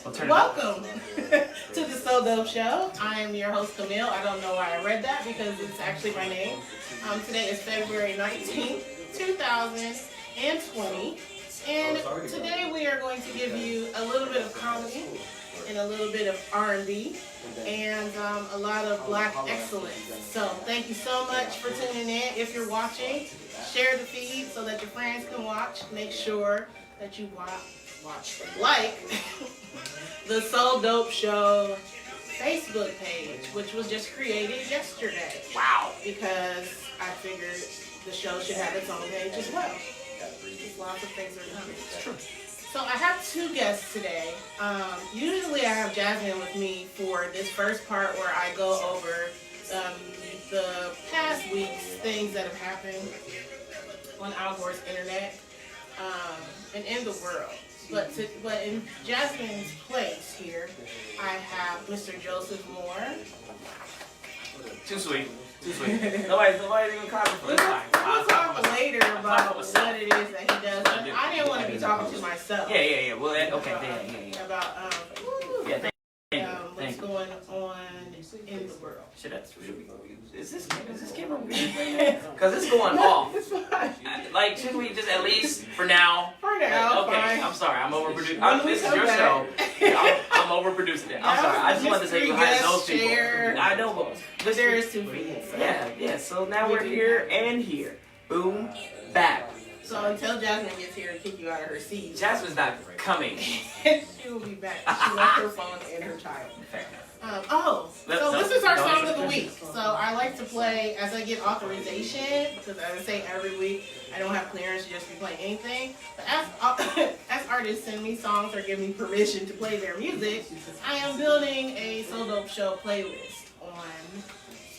Welcome to the So Dope Show. I am your host, Qamil. I don't know why I read that because it's actually my name. Today is February 19th, 2020. And today we are going to give you a little bit of comedy and a little bit of R&B and a lot of black excellence. So thank you so much for tuning in. If you're watching, share the feed so that your friends can watch. Make sure that you like the So Dope Show Facebook page, which was just created yesterday. Wow. Because I figured the show should have its own page as well. Because lots of things are coming. It's true. So I have two guests today. Usually I have Jasmine with me for this first part where I go over the past week's things that have happened on Algorit's internet and in the world. But in Jasmine's place here, I have Mr. Joseph Moore. Too sweet. Too sweet. Nobody's even commenting for this time. We'll talk later about what it is that he does. I didn't want to be talking to myself. Yeah. Well, okay. Yeah. About what's going on in the world. Is this camera weird? Because it's going off. It's fine. Like, should we just at least for now? Okay, fine. I'm sorry. I'm overproducing. This is your show. I'm overproducing it. I'm sorry. I just wanted to say behind those people. I know, but there is 2 feet. So. Yeah. So now we're here and here. Boom, back. So until Jasmine gets here and kick you out of her seat. Jasmine's not coming. She will be back. She left her phone and her child. Fair. So this is our song of the week. So I like to play as I get authorization, because as I say every week, I don't have clearance to just be playing anything. But as artists send me songs or give me permission to play their music, I am building a So Dope Show playlist on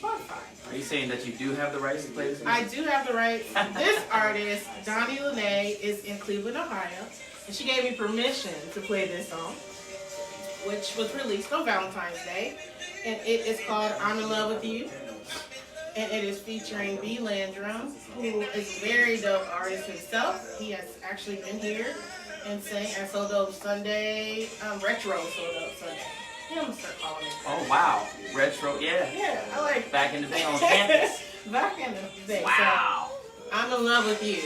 Spotify. Are you saying that you do have the rights to play this music? I do have the rights. This artist, Donnie Lene, is in Cleveland, Ohio, and she gave me permission to play this song, which was released on Valentine's Day, and it is called I'm in Love with You, and it is featuring B. Landrum, who is a very dope artist himself. He has actually been here and sang at So Dope Sunday, Retro So Dope Sunday. I'm gonna start calling it. Oh wow, retro, yeah. Yeah, I like it. Back in the day on campus. Back in the day. Wow. So, I'm in Love with You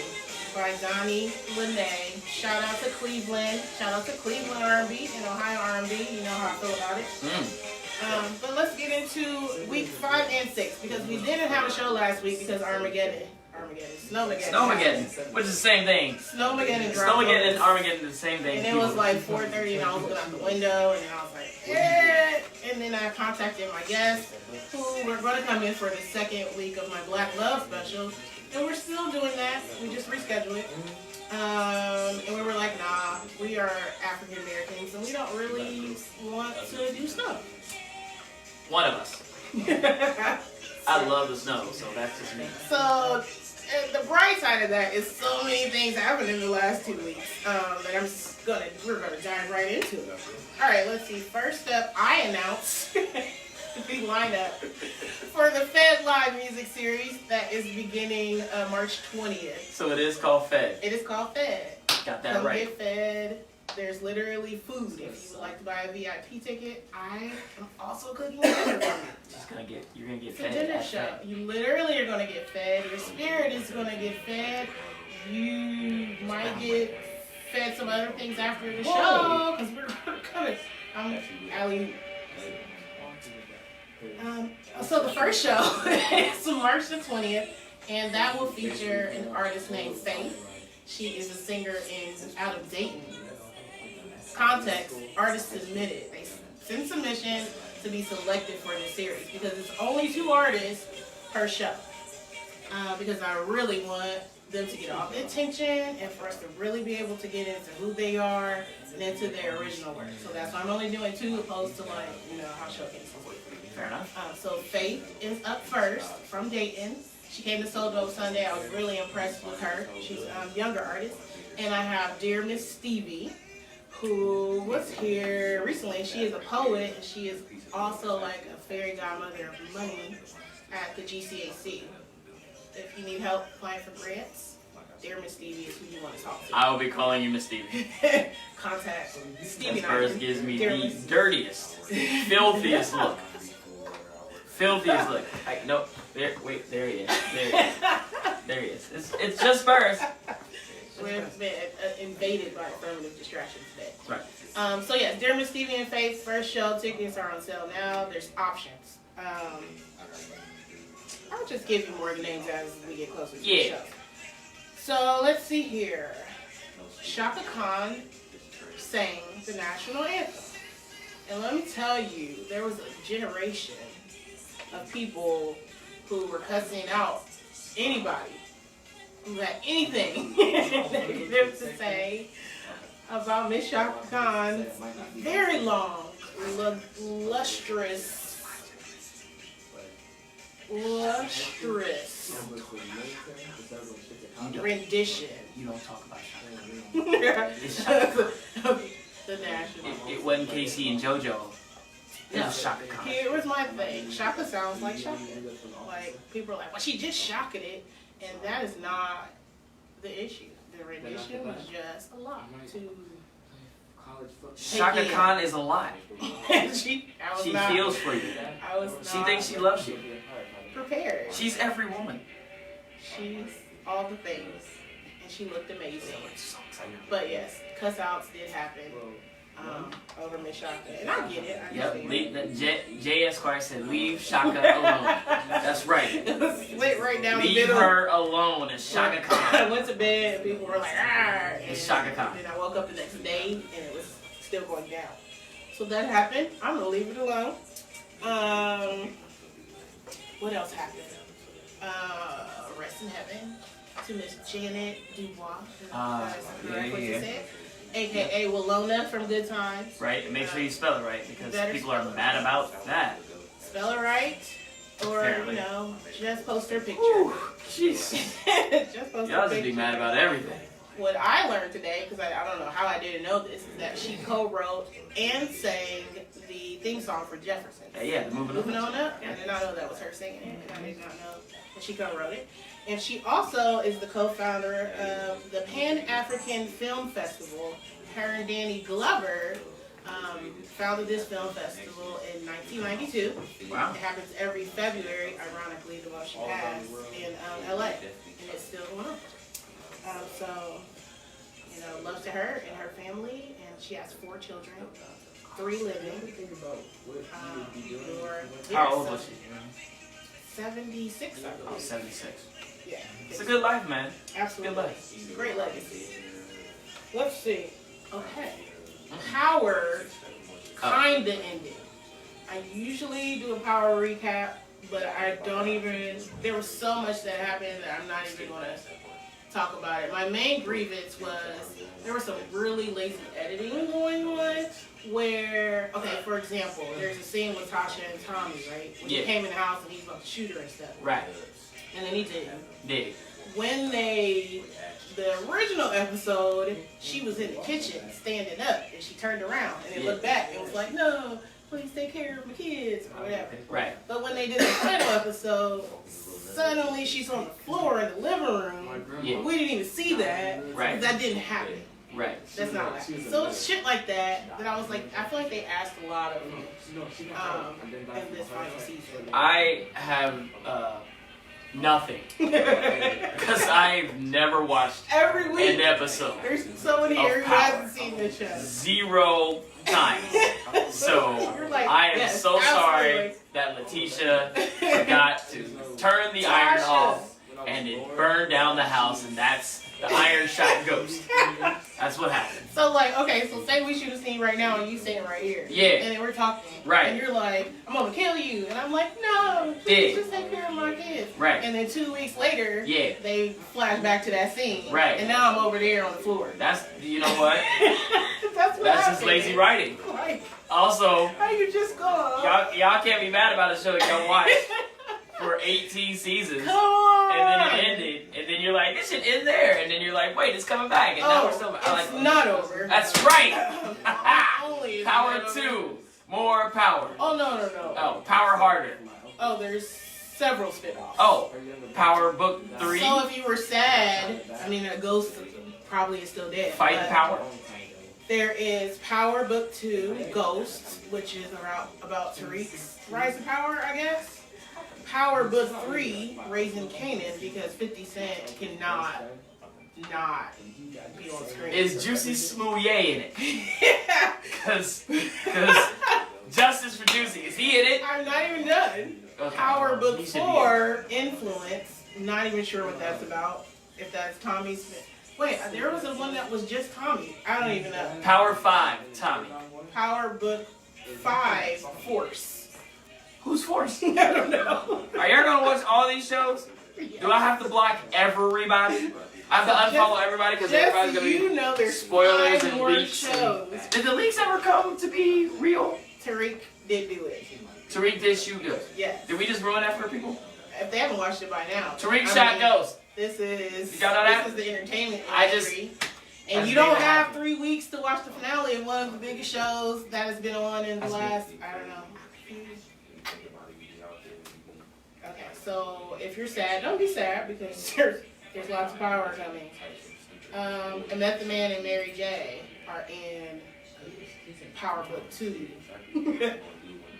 by Donnie Lene. Shout out to Cleveland. Shout out to Cleveland R&B and Ohio R&B. You know how I feel about it. But let's get into week 5 and 6 because we didn't have a show last week because Snowmageddon, which is the same thing. Snowmageddon and Armageddon is the same thing. And it was like 4:30 and I was looking out the window and I was like, eh. And then I contacted my guests who were going to come in for the second week of my Black Love special. And we're still doing that. We just rescheduled it. And we were like, nah, we are African Americans and we don't really want to do snow. One of us. I love the snow, so that's just me. So the bright side of that is so many things happened in the last 2 weeks that we're gonna dive right into them. All right, let's see. First up, I announced the lineup for the Fed Live music series that is beginning March 20th. So it is called Fed. It is called Fed. Got that Come right. Get Fed. There's literally food. If you would like to buy a VIP ticket, I am also cooking dinner for you. You're gonna get it's fed. It's a dinner show. You literally are gonna get fed. Your spirit is gonna get fed. You might get fed some other things after the show because we're coming. I'm Ali. So the first show is March the 20th, and that will feature an artist named Faith. She is a singer out of Dayton. Context, artists submitted. They send submission to be selected for this series because it's only 2 artists per show. Because I really want them to get all the attention and for us to really be able to get into who they are and into their original work. So that's why I'm only doing 2 opposed to house showcases. Fair enough. So Faith is up first from Dayton. She came to So Dope Sunday. I was really impressed with her. She's a younger artist. And I have Dear Miss Stevie, who was here recently. She is a poet, and she is also like a fairy godmother of money at the GCAC. If you need help applying for grants, Dear Miss Stevie is who you want to talk to. I will be calling you Miss Stevie. Contact Stevie. This first gives me the dirtiest, filthiest look. Filthiest look. No, there he is. There he is. It's just first. We've been invaded by affirmative distractions today. Right. So yeah, Dear Miss Stevie and Faith, first show, tickets are on sale now. There's options. I'll just give you more of the names as we get closer to the show. So let's see here. Shaka Khan sang the national anthem. And let me tell you, there was a generation of people who were cussing out anybody who had anything negative to say about Miss Shaka Khan's very long, lustrous rendition. You don't talk about Shaka. The national. It wasn't Casey and JoJo. It was Shaka Khan. Here's my thing. Shaka sounds like Shaka. Like, people are like, well, she just shocking it. And that is not the issue. The rendition was just a lot to Shaka Khan is alive. she feels for you. She thinks she loves you. Prepared. She's every woman. She's all the things. And she looked amazing. But yes, cuss outs did happen over Miss Shaka. And I get it. J. Esquire said, leave Shaka alone. That's right. It was split right down the leave middle. Leave her alone. It's Shaka Khan. I went to bed and people were like, ah. It's Shaka Khan. And I woke up the next day and it was still going down. So that happened. I'm going to leave it alone. What else happened? Rest in heaven to Miss Janet Dubois. That's correct what you said. AKA Willona from Good Times. Right, and make sure you spell it right because people are mad about that. Spell it right, or apparently. Just post her picture. Jeez. Just post Y'all her just picture. be mad about everything. What I learned today, because I don't know how I didn't know this, is that she co-wrote and sang the theme song for Jefferson. Yeah, Moving On Up. I did not know that was her singing it, and I did not know that she co-wrote it. And she also is the co-founder of the Pan-African Film Festival. Her and Danny Glover founded this film festival in 1992. Wow. It happens every February, ironically, the one she has in LA. And it's still going on. Love to her and her family. And she has 4 children, 3 living. How old was she? 76, I believe. Oh, 76. Yeah. It's a good life, man. Absolutely. Good life. Great legacy. Let's see. Okay. Power kinda ended. I usually do a Power recap, but I don't even, there was so much that happened that I'm not even going to talk about it. My main grievance was there was some really lazy editing going on where, okay, for example, there's a scene with Tasha and Tommy, right? When he came in the house and he's about to shoot her and stuff. Right. And then he didn't. Did. When the original episode, she was in the kitchen standing up and she turned around and they looked back and was like, no, please take care of my kids or whatever. Right. But when they did the final episode, suddenly she's on the floor in the living room. Yeah. We didn't even see that. Right. That didn't happen. Right. That's not what happened. So it's shit like that I was like, I feel like they asked a lot of in this final season. I have nothing. Because I've never watched every week an episode. There's someone here who hasn't seen this show. 0 times. So like, I am yes, so absolutely. sorry that Letitia forgot to turn the iron off and it burned down the house, and that's the iron shot ghost. That's what happened. So like, okay, so say we shoot a scene right now and you sitting right here. Yeah. And then we're talking. Right. And you're like, I'm gonna kill you. And I'm like, no, please just take care of my kids. Right. And then 2 weeks later, yeah, they flash back to that scene. Right. And now I'm over there on the floor. That's, you know what? That's just lazy writing. Like, also, how you just go? Y'all can't be mad about a show that y'all watch for 18 seasons. Come on. And then it ended, and then you're like, this should end there, and then you're like, wait, it's coming back, and now we're still. It's not over. That's right. Power 2, more power. Oh no. Oh, power harder. Oh, there's several spinoffs. Oh, Power Book 3. So if you were sad, I mean, a ghost probably is still dead. Fight but Power. There is Power Book 2, Ghosts, which is about Tariq's rise to power, I guess. Power Book 3, Raising Kanan, because 50 Cent cannot not be on screen. Is Juicy Smouye in it? Yeah. Cause Justice for Juicy, is he in it? I'm not even done. Okay. Power Book He should be 4, Influence. Not even sure what that's about. If that's Tommy Smith. Wait, there was a one that was just Tommy. I don't even know. Power 5, Tommy. Power Book 5, Force. Who's Force? I don't know. Are y'all gonna watch all these shows? Do I have to block everybody? I have to unfollow everybody because everybody's gonna be there's spoilers 5 and more leaks. shows. Did the leaks ever come to be real? Tariq did do it. Tariq did shoot Ghost. Yes. Did we just ruin that for people? If they haven't watched it by now. Tariq shot Ghost. This is Y'all know that? This is the entertainment I just- industry. I And just you don't made it have happen. 3 weeks to watch the finale of one of the biggest shows that has been on in the last, I don't know. Okay, so if you're sad, don't be sad because there's lots of power coming. And Method Man and Mary J are in Power Book 2.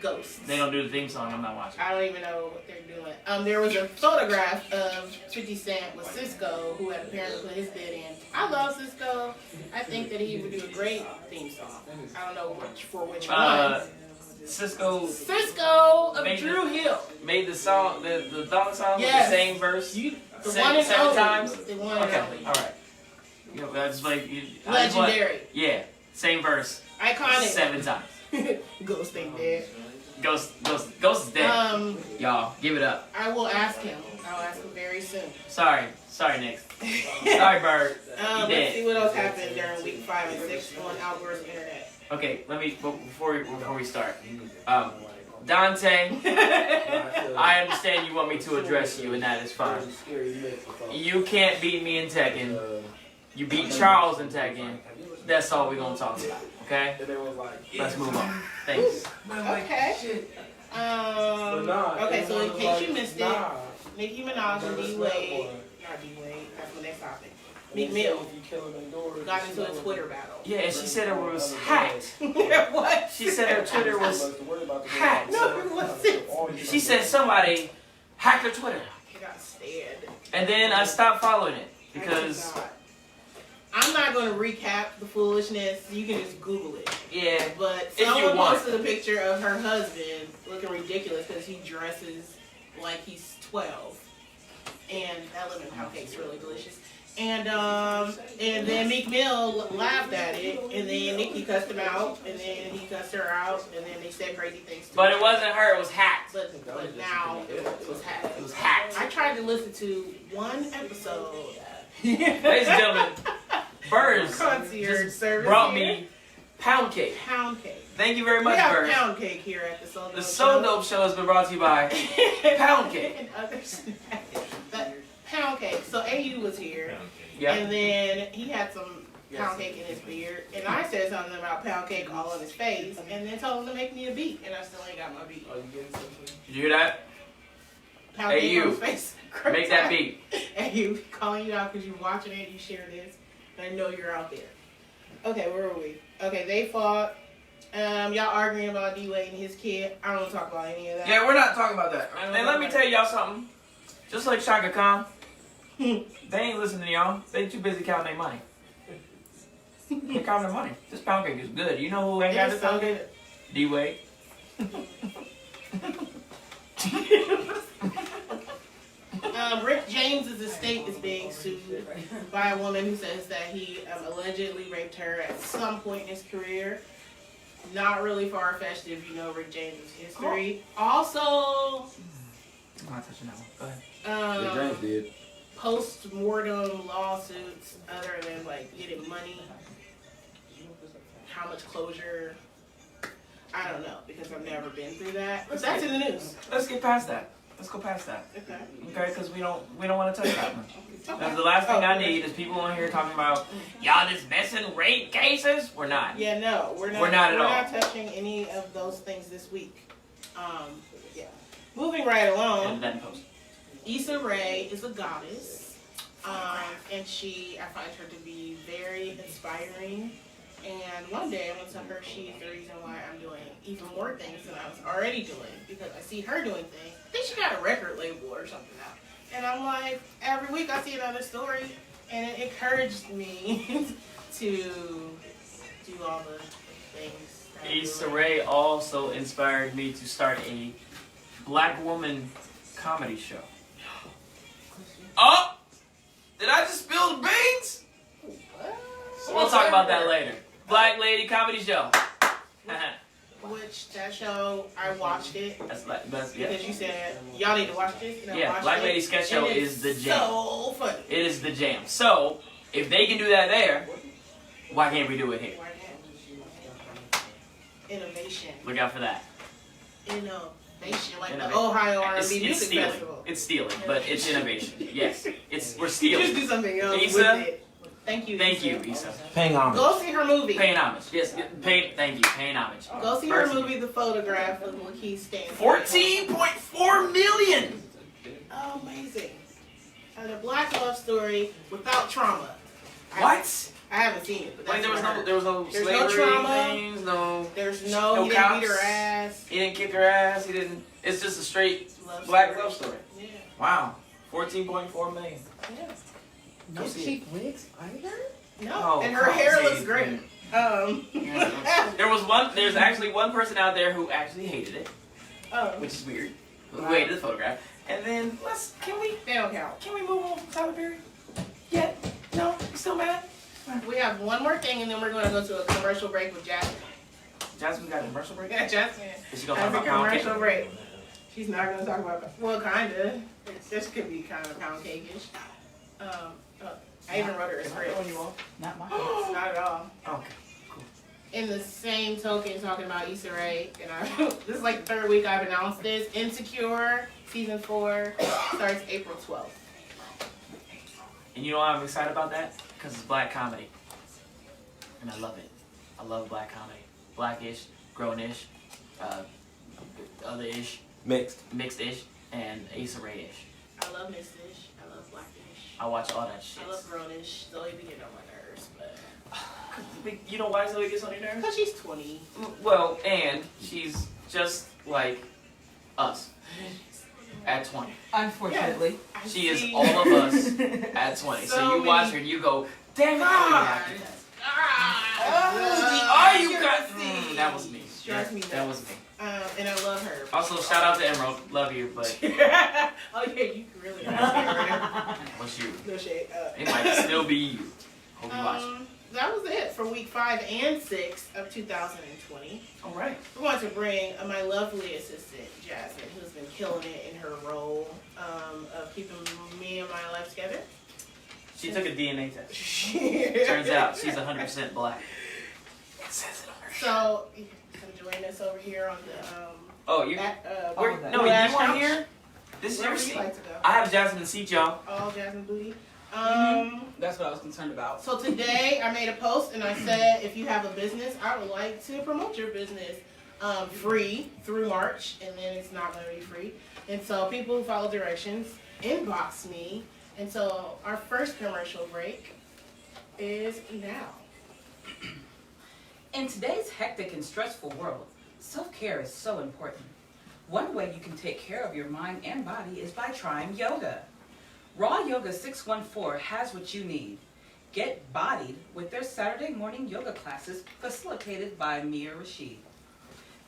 Ghosts. They don't do the theme song. I'm not watching. I don't even know what they're doing. There was a photograph of 50 Cent with Cisco, who had apparently put his bid in. I love Cisco. I think that he would do a great theme song. I don't know which one. Cisco Cisco of made Drew Hill. made the song, the thong song Yes. with the same verse. The seven, one and seven only. times. The one and Okay, only. all right. You know, that's like I just want- Legendary. yeah, same verse. Iconic. 7 times. Ghost ain't dead. Ghost is dead. Y'all, give it up. I will ask him. I'll ask him very soon. Sorry, Nick. Sorry, Bird. Let's dead. see what else happened during week 5 and 6 on Outdoors Internet. Okay, before we start. Dante, I understand you want me to address you, and that is fine. You can't beat me in Tekken. You beat Charles in Tekken. That's all we're gonna talk about. Okay? Let's move on. Thanks. Okay. Okay, so in case you missed it, Nicki Minaj and D-Wade, not D-Wade, that's the next topic. Meek Mill got into a Twitter battle. Yeah, and she said it was hacked. What? She said her Twitter was hacked. No, it wasn't. She said somebody hacked her Twitter. I got scared. And then I stopped following it because, I'm not going to recap the foolishness. You can just Google it. yeah, But if you someone want. posted a picture of her husband looking ridiculous because he dresses like he's 12. And that lemon pound cake's really delicious. And then Meek Mill laughed at it, and then Nicki cussed him out, and then he cussed her out, and then they said crazy things to But her. it wasn't her, it was hacked. But now it was hacked. It was hacked. I tried to listen to one episode. Ladies and gentlemen, Birds Concierge just service brought here. me pound cake. Pound cake. Thank you very We much, have Birds. pound cake here at the So Dope The So Dope Show has been brought to you by Pound Cake. and other snacks. But pound cake. So AU was here, Yeah. and then he had some pound cake in his beard, and I said something about pound cake all on his face, and then told him to make me a beat, and I still ain't got my beat. Did you hear that? Pound Hey, cake you. on his face. Make that beat. AU, calling you out because you're watching it, you share this, and I know you're out there. Okay, where were we? Okay, they fought. Y'all arguing about D-Wade and his kid. I don't want to talk about any of that. Yeah, we're not talking about that. And let me tell y'all something. Just like Shaka Khan, they ain't listening to y'all. They too busy counting their money. They counting their money. This pound cake is good. You know who ain't got It this is so pound cake? good. D-Wade. Rick James's estate is being sued by a woman who says that he allegedly raped her at some point in his career. Not really far-fetched if you know Rick James's history. Also, I'm not touching that one. Go ahead. James did. post-mortem lawsuits other than like getting money. How much closure? I don't know because I've never been through that. But that's in the news. Let's get past that. Let's go past that. Okay. Okay, because we don't want to touch that one. That's the last thing I need is people on here talking about y'all just messing rape cases. We're not. Yeah, no, we're not. We're not at all. We're not touching any of those things this week. Yeah. moving right And along. then post. Issa Rae is a goddess, and I find her to be very inspiring. And one day I went to her, she's the reason why I'm doing even more things than I was already doing, because I see her doing things. I think she got a record label or something now. And I'm like, every week I see another story, and it encouraged me to do all the things. Issa Rae also inspired me to start a black woman comedy show. Oh! Did I just spill the beans? What? We'll talk about that later. Black lady comedy show. Which, that show, I watched it. That's Because yeah. you said, y'all need to watch this. And I Yeah, watched Black it, Lady Sketch Show and is the it's jam. so funny. It is the jam. So, if they can do that there, why can't we do it here? Why not? Innovation. Look out for that. Innovation, like Innovation. the Ohio R&B It's Music stealing. Festival. It's stealing, but it's innovation. Yes, we're Just stealing. do something else Issa? with it. Thank you, Thank you, Issa. Paying homage. Go see her movie. Paying homage. Yes, thank you. Paying homage. Go see her movie, The Photograph, with Lakeith Stanfield. 14.4 million. Amazing. And a black love story without trauma. What? I haven't seen it, but that's Like what I heard. there was no There's slavery no trauma. things, no. There's no he didn't beat cops. her ass. He didn't kick her ass. He didn't. It's just a straight Love black story. love story. Yeah. Wow. 14.4 million. Yeah. Go see it. cheap wigs either? No, Oh, and her come hair on, looks see, great. There's actually one person out there who actually hated it, Oh, which is weird. Who Wow. hated the photograph. And then they don't count. can we move on from Tyler Perry? Yeah? No? You still mad? We have one more thing, and then we're going to go to a commercial break with Jasmine. Jasmine got a commercial break? Yeah, Jasmine Is she gonna has talk a about pound commercial cake? break. She's not going to talk about, well, kind of. This could be kind of pound cake-ish. I even wrote her a script. Not mine. Not at all. Okay. In the same token, talking about Issa Rae, and this is like the third week I've announced this. Insecure season 4 starts April 12th. And you know why I'm excited about that? Because it's black comedy. And I love it. I love black comedy. Blackish, grown-ish, other-ish, mixed-ish, and Issa Rae-ish. I love Miss-ish. I love Blackish. I watch all that shit. I love Grownish. Zoe be getting on my nerves, but You know why Zoe gets on your nerves? because she's 20. Well, and she's just like us at 20. Unfortunately. I She is see. all of us at 20. So you many- watch her and you go, damn it, God. oh, you got that was me. Strikes me That down. was me. And I love her. Also, shout out to Emerald. Love you, but Oh yeah, you really are. what's you? No shade. It might still be you. Hope you watch. That was it for week 5 and 6 of 2020. All right. We want to bring my lovely assistant, Jasmine, who's been killing it in her role of keeping me and my life together. She took a DNA test. Turns out she's 100% black. It says it on her. So, come join us over here on the Oh, you? we're, No, you Lash want Couch. here? This is your Wherever you seat. like to go. I have Jasmine's seat, y'all. All Jasmine booty. That's what I was concerned about. So today I made a post and I said if you have a business, I would like to promote your business free through March, and then it's not going to be free. And so people who follow directions inbox me. And so our first commercial break is now. In today's hectic and stressful world, self-care is so important. One way you can take care of your mind and body is by trying yoga. Raw Yoga 614 has what you need. Get bodied with their Saturday morning yoga classes facilitated by Mia Rashid.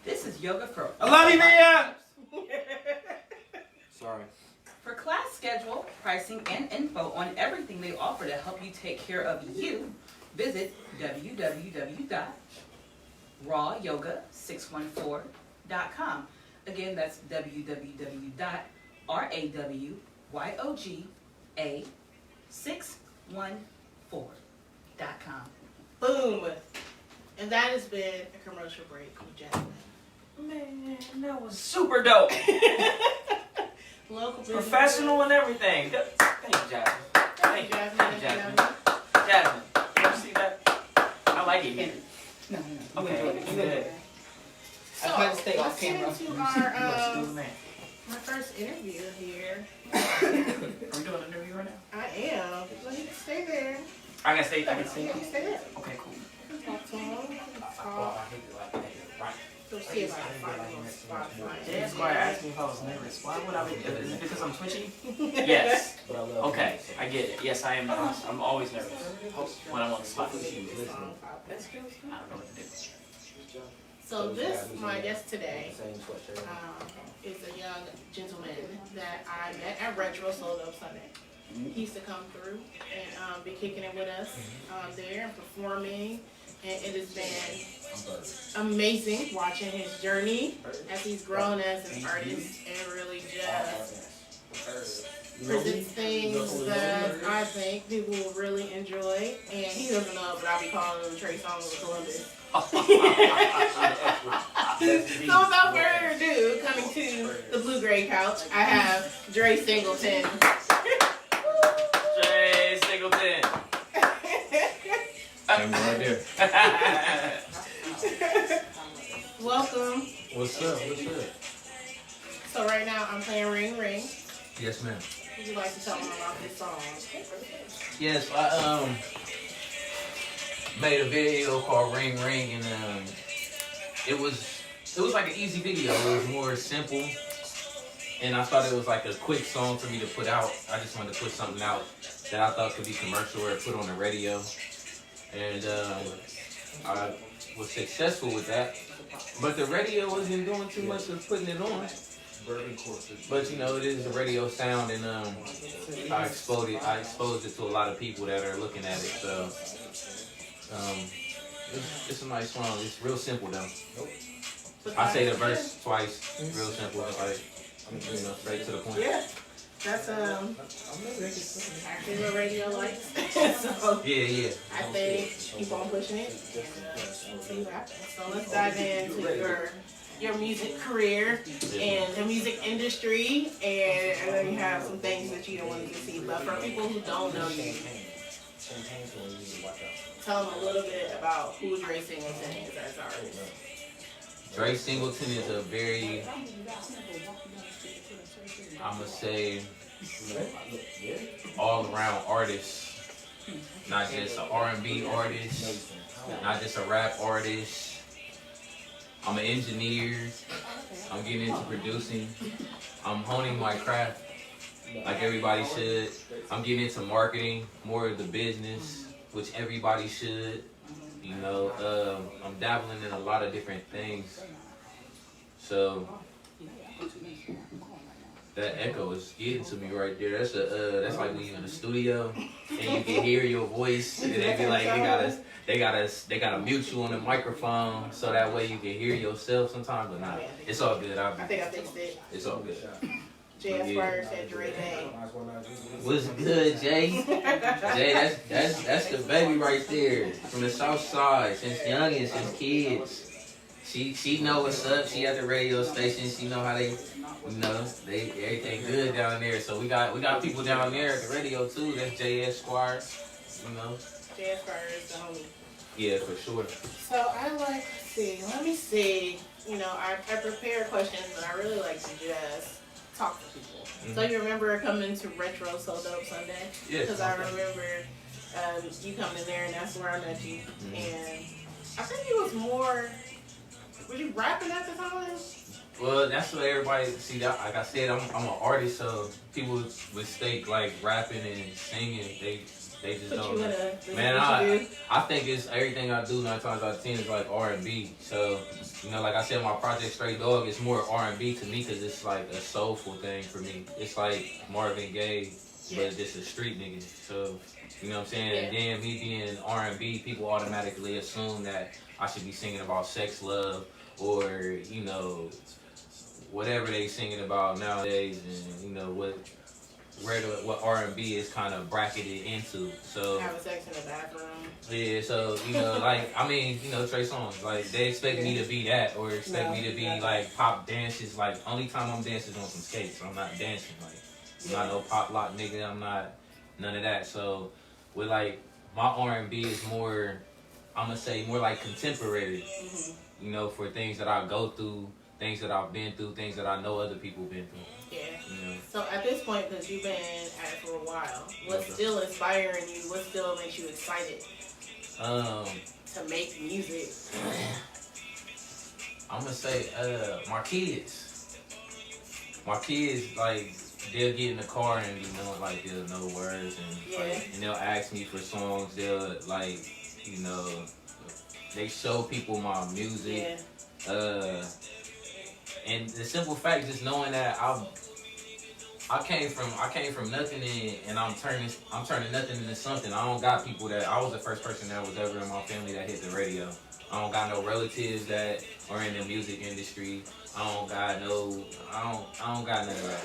This is yoga for I love you, Mia! Sorry. For class schedule, pricing, and info on everything they offer to help you take care of you, visit www.rawyoga614.com. Again, that's www.rawyoga614.com. Boom. And that has been a commercial break with Jasmine. Man, that was super dope. Local business. Professional and everything. Thank you, Jasmine. Thank you, Jasmine. Jasmine. Jasmine, you ever see that? I like it here. No. Okay, You good. So, I try to stay off let's get camera. into You a our man. My first interview here. Are we doing an interview right now? I am. Well, you can stay there. I can stay. I can You stay. can stay there. Okay, cool. You can talk to him. Talk. So see if I can find him on Spotify. Jay Esquire asked me if I was nervous. Why would I be? Is it because I'm twitchy? Yes. Okay, I get it. Yes, I am nervous. I'm always nervous when I'm on the spot. I don't know what to do. So this, my guest today, is a young gentleman that I met at Retro Sold Up Sunday. He used to come through and be kicking it with us there and performing. And it has been amazing watching his journey as he's grown as an artist and really just presents things that I think people will really enjoy. And he doesn't know, but I'll be calling him Drae Song of Columbus. So without further ado, coming to the Blue Gray Couch, I have Drae Singleton. Drae Singleton. I'm right there. Welcome. What's up? What's up? So right now I'm playing Ring Ring. Yes, ma'am. Would you like to tell them about this song? Yes, I made a video called Ring Ring, and it was like an easy video. It was more simple, and I thought it was like a quick song for me to put out. I just wanted to put something out that I thought could be commercial or put on the radio, and I was successful with that. But the radio wasn't doing too much of putting it on. But you know, it is a radio sound, and I exposed it to a lot of people that are looking at it. So it's a nice song. It's real simple though. I say the verse twice. Real simple, like straight to the point. Yeah. That's actually what radio likes. So Yeah. I think keep on pushing it and see what happens. So let's dive into your music career and the music industry, and then you have some things that you don't want to see. But for people who don't know you, tell them a little bit about who Drae Singleton is as an artist. Drae Singleton is a very, I'ma say, all-around artist. Not just an R&B artist, not just a rap artist. I'm an engineer. I'm getting into producing. I'm honing my craft like everybody should. I'm getting into marketing, more of the business, which everybody should. You know, I'm dabbling in a lot of different things. So that echo is getting to me right there. That's like when you're in the studio and you can hear your voice, and they be like, they gotta mute you on the microphone so that way you can hear yourself sometimes. But nah, it's all good. I think I fixed it. It's all good. Jay Esquire said Drae Day. What's good, Jay? Jay, that's the baby right there from the South Side since youngin', since kids. She know what's up. She at the radio station. She know how they everything good down there. So we got people down there at the radio too. That's Jay Esquire. You know. Jay Esquire is the homie. Yeah, for sure. So I like to see. Let me see. You know, I prepare questions, and I really like to just talk to people. Mm-hmm. So you remember coming to Retro Sold Up Sunday? Yes. Because I remember you coming in there, and that's where I met you. Mm-hmm. And I think you was more. Was you rapping at the time? Well, that's what everybody see. That like I said, I'm an artist, so people mistake like rapping and singing. They just don't. Man, I think it's everything I do 9 times out of 10 is like R&B. So you know, like I said, my project Straight Dog is more R&B to me because it's like a soulful thing for me. It's like Marvin Gaye, but just a street nigga. So you know what I'm saying. Yeah. And then me being R&B, people automatically assume that I should be singing about sex, love, or you know, whatever they singing about nowadays, and you know what R&B is kind of bracketed into. So having sex in the bathroom. Yeah, so you know, like I mean, you know, Trey Songz, like they expect me to be that, or expect me to be like pop dances. Like only time I'm dancing on some skates, I'm not dancing. Like I'm not no pop lock nigga. I'm not none of that. So with like my R&B is more, I'm gonna say more like contemporary. Mm-hmm. You know, for things that I go through things that I've been through, things that I know other people been through. Yeah. You know? So at this point, because you've been at it for a while, what's still inspiring you? What still makes you excited to make music? I'm gonna say my kids. My kids, like, they'll get in the car and be knowing, like, they'll know words and like, and they'll ask me for songs. They'll, like, you know, they show people my music. And the simple fact, just knowing that I came from nothing and I'm turning nothing into something. I don't got people that I was the first person that was ever in my family that hit the radio. I don't got no relatives that are in the music industry. I don't got none of that.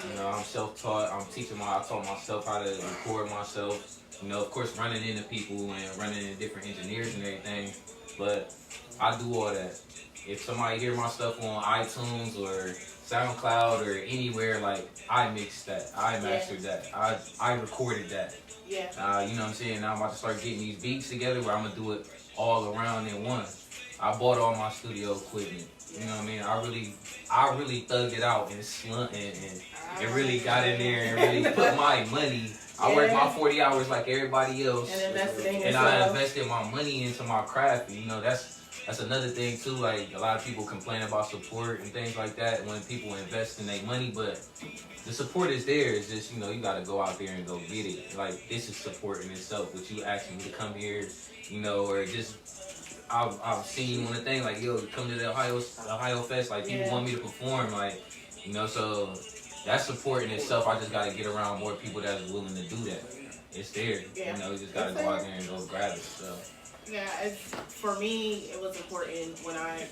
You know, I'm self-taught. I taught myself how to record myself. You know, of course, running into people and running into different engineers and everything. But I do all that. If somebody hear my stuff on iTunes or SoundCloud or anywhere, like, I mixed that, I mastered that, I recorded that. Yeah. You know what I'm saying? Now I'm about to start getting these beats together where I'm gonna do it all around in one. I bought all my studio equipment. You know what I mean? I really thugged it out and slumped and really got in there and really put my money. I worked my 40 hours like everybody else, and I invested my money into my craft. You know, that's another thing too. Like, a lot of people complain about support and things like that when people invest in their money, but the support is there. It's just, you know, you gotta go out there and go get it. Like, this is support in itself. But you asking me to come here, you know, or just I've seen you on the thing like, yo, come to the Ohio Fest. Like, people want me to perform. Like, you know, so that's support in itself. I just gotta get around more people that's willing to do that. It's there. You know, you just gotta go out there and go grab it. So. Yeah, for me, it was important when I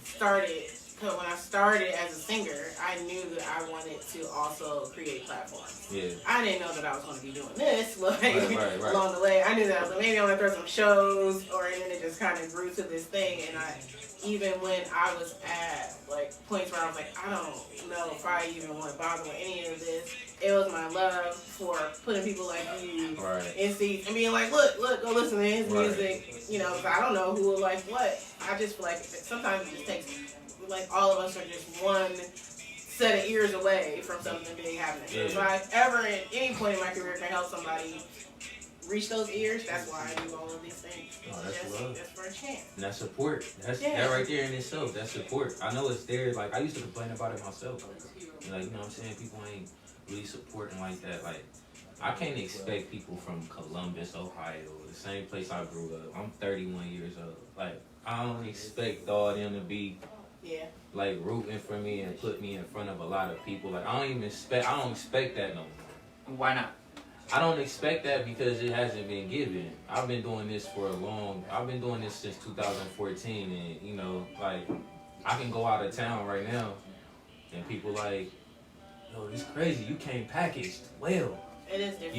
started. Because when I started as a singer, I knew that I wanted to also create platforms. Yeah. I didn't know that I was going to be doing this, like, along the way. I knew that I was like, maybe I'm going to throw some shows, and then it just kind of grew to this thing. And even when I was at, like, points where I was like, I don't know if I even want to bother with any of this, it was my love for putting people like you in seats and being like, look, go listen to his music. You know, I don't know who will like what. I just feel like sometimes it just takes, like, all of us are just one set of ears away from something big happening. So if I ever at any point in my career can help somebody reach those ears, that's why I do all of these things. Oh, that's love. Just for a chance. And that's support. That right there in itself, that's support. I know it's there. Like, I used to complain about it myself. Like, you know what I'm saying? People ain't really supporting like that. Like, I can't expect people from Columbus, Ohio, the same place I grew up. I'm 31 years old. Like, I don't expect all them to be like rooting for me and put me in front of a lot of people. Like, I don't expect that no more. Why not? I don't expect that because it hasn't been given. I've been doing this since 2014, and, you know, like, I can go out of town right now and people like, yo, it's crazy, you came packaged well. It is different.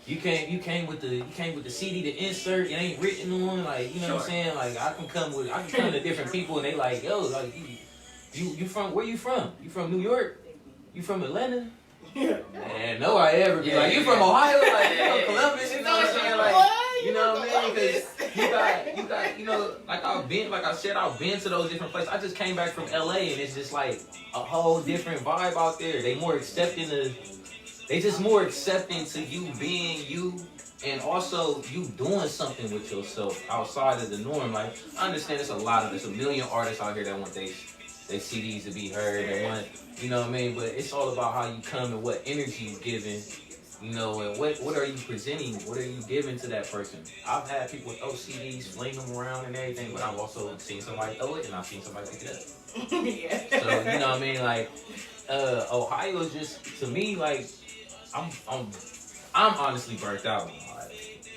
You came with the CD, the insert, it ain't written on, like, you know what I'm saying? Like, I can come to different people and they like, yo, like, you from, where you from? You from New York? You from Atlanta? Man, no, I ever be like, you from Ohio? Like, you know, Columbus, you know what I'm saying? Like, you know what I mean? Because you got, you know, like I've been to those different places. I just came back from LA and it's just like a whole different vibe out there. They just more accepting to you being you, and also you doing something with yourself outside of the norm. Like, I understand there's a million artists out here that want they CDs to be heard. They want, you know what I mean? But it's all about how you come and what energy you giving, you know, and what are you presenting? What are you giving to that person? I've had people throw CDs, fling them around and everything, but I've also seen somebody throw it and I've seen somebody pick it up. So, you know what I mean? Like, Ohio is just, to me, like, I'm honestly burnt out on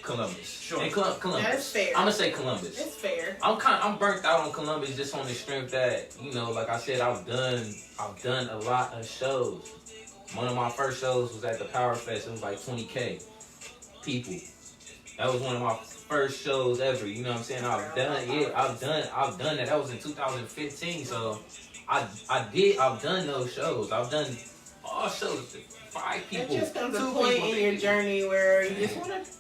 Columbus. Sure. And Columbus. That's fair. I'm gonna say Columbus. It's fair. I'm burnt out on Columbus just on the strength that, you know, like I said, I've done a lot of shows. One of my first shows was at the Power Fest. It was like 20K people. That was one of my first shows ever. You know what I'm saying? I've done that. That was in 2015. So I've done those shows. I've done all shows. 5 people. It just comes a point in your journey where you just want to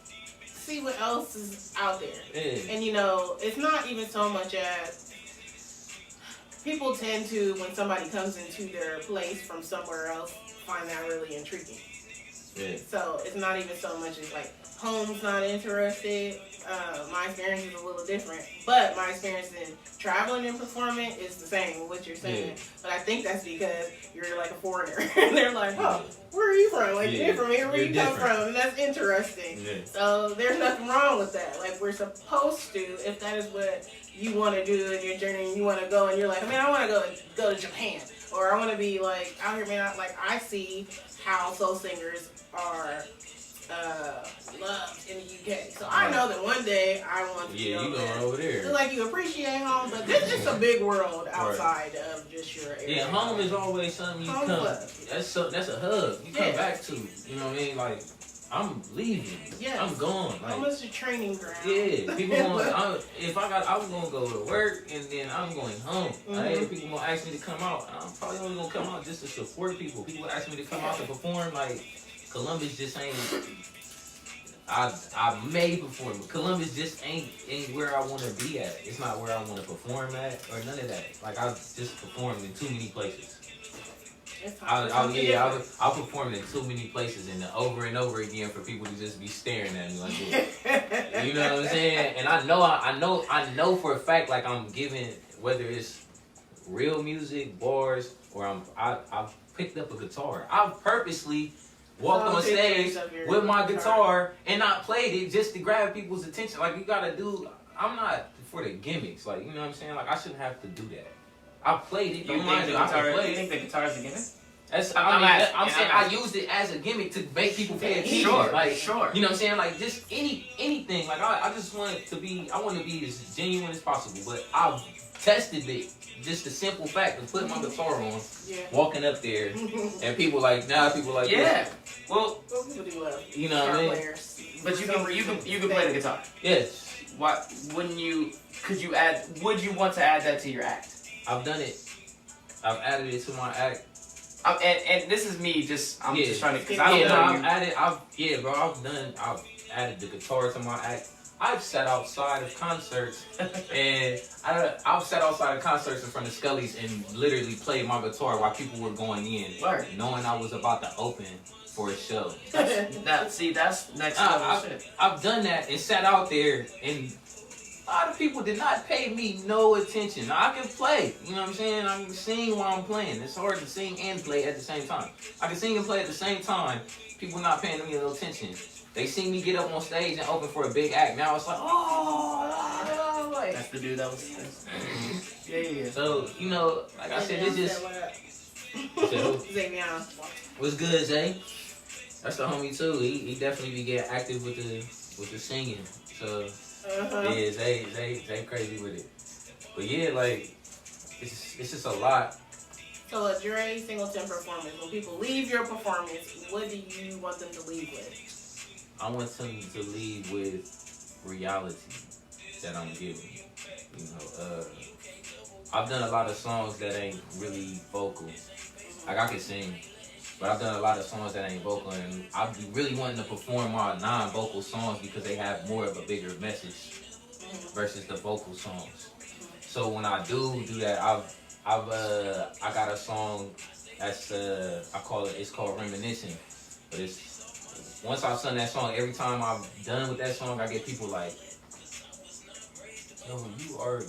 see what else is out there. Yeah. And, you know, it's not even so much as people tend to, when somebody comes into their place from somewhere else, find that really intriguing. Yeah. So it's not even so much as like home's not interested. My experience is a little different, but my experience in traveling and performing is the same with what you're saying. Yeah. But I think that's because you're like a foreigner, and they're like, "Oh, where are you from? Like you're from here. Where You're you come different. from?" And that's interesting. Yeah. So there's nothing wrong with that. Like we're supposed to, if that is what you want to do in your journey, and you want to go, and you're like, I want to go to Japan, or I want to be like out here, man. Like I see how soul singers are loved in the UK. So I know that one day I want to Yeah, go you there. going over there. It's like you appreciate home, but this is a big world outside of just your area. Yeah, home is always something you Home come. club. That's a hub. You come back to. You know what I mean? Like I'm leaving. Yes. I'm gone. Like Almost a training ground. yeah, people going. I was gonna go to work and then I'm going home. Like, people gonna ask me to come out. I'm probably only gonna come out just to support people. People ask me to come out to perform. Like Columbus just ain't. I may perform, but Columbus just ain't where I want to be at. It's not where I want to perform at or none of that. Like I just performed in too many places. I'll perform in too many places and over and over again for people to just be staring at me like this. You know what I'm saying? And I know for a fact like I'm giving, whether it's real music, bars, or I've picked up a guitar. I've purposely walked on stage with my guitar and not played it just to grab people's attention. Like you gotta do. I'm not for the gimmicks. Like you know what I'm saying. Like I shouldn't have to do that. I played it. You think the guitar is a gimmick? I'm saying I used it as a gimmick to make people pay attention. Sure, like, sure. You know what I'm saying? Like just anything. Like I just want it to be. I want to be as genuine as possible. But I've tested it. Just the simple fact of putting my guitar on, walking up there, and people like yeah. Well, people do you know what I mean? players. but you can play the guitar. Yes, Why wouldn't you? Would you want to add that to your act? I've done it. I've added it to my act. And this is me. Just trying to. Cause I don't know I've added the guitar to my act. I've sat outside of concerts and I've sat outside of concerts in front of Scully's and literally played my guitar while people were going in, knowing I was about to open for a show. That's next level shit. I've done that and sat out there and a lot of people did not pay me no attention. Now, I can play, you know what I'm saying? I can sing while I'm playing. It's hard to sing and play at the same time. I can sing and play at the same time. People not paying me no attention. They see me get up on stage and open for a big act. Now it's like, That's the dude that was. Yeah. So, you know, like I said, it's just. What's good, Zay? That's the homie too. He definitely be getting active with the singing. So yeah, Zay crazy with it. But yeah, like it's just a lot. So a Drae Singleton performance. When people leave your performance, what do you want them to leave with? I want them to leave with reality that I'm giving. You know, I've done a lot of songs that ain't really vocal. Like I can sing, but I've done a lot of songs that ain't vocal, and I be really wanting to perform my non-vocal songs because they have more of a bigger message versus the vocal songs. So when I do that, I got a song that's it's called Reminiscing, but it's. Once I've sung that song, every time I'm done with that song, I get people like, yo, you are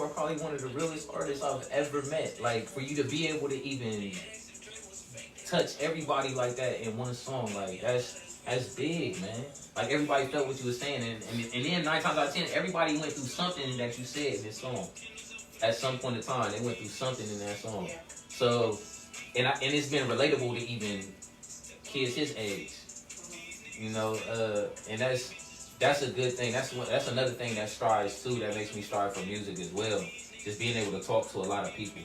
probably one of the realest artists I've ever met. Like, for you to be able to even touch everybody like that in one song, like, that's big, man. Like, everybody felt what you were saying. And then 9 times out of 10, everybody went through something that you said in this song. At some point in time, they went through something in that song. Yeah. So, and it's been relatable to even kids his age. You know, and that's a good thing. That's another thing that strives too. That makes me strive for music as well. Just being able to talk to a lot of people,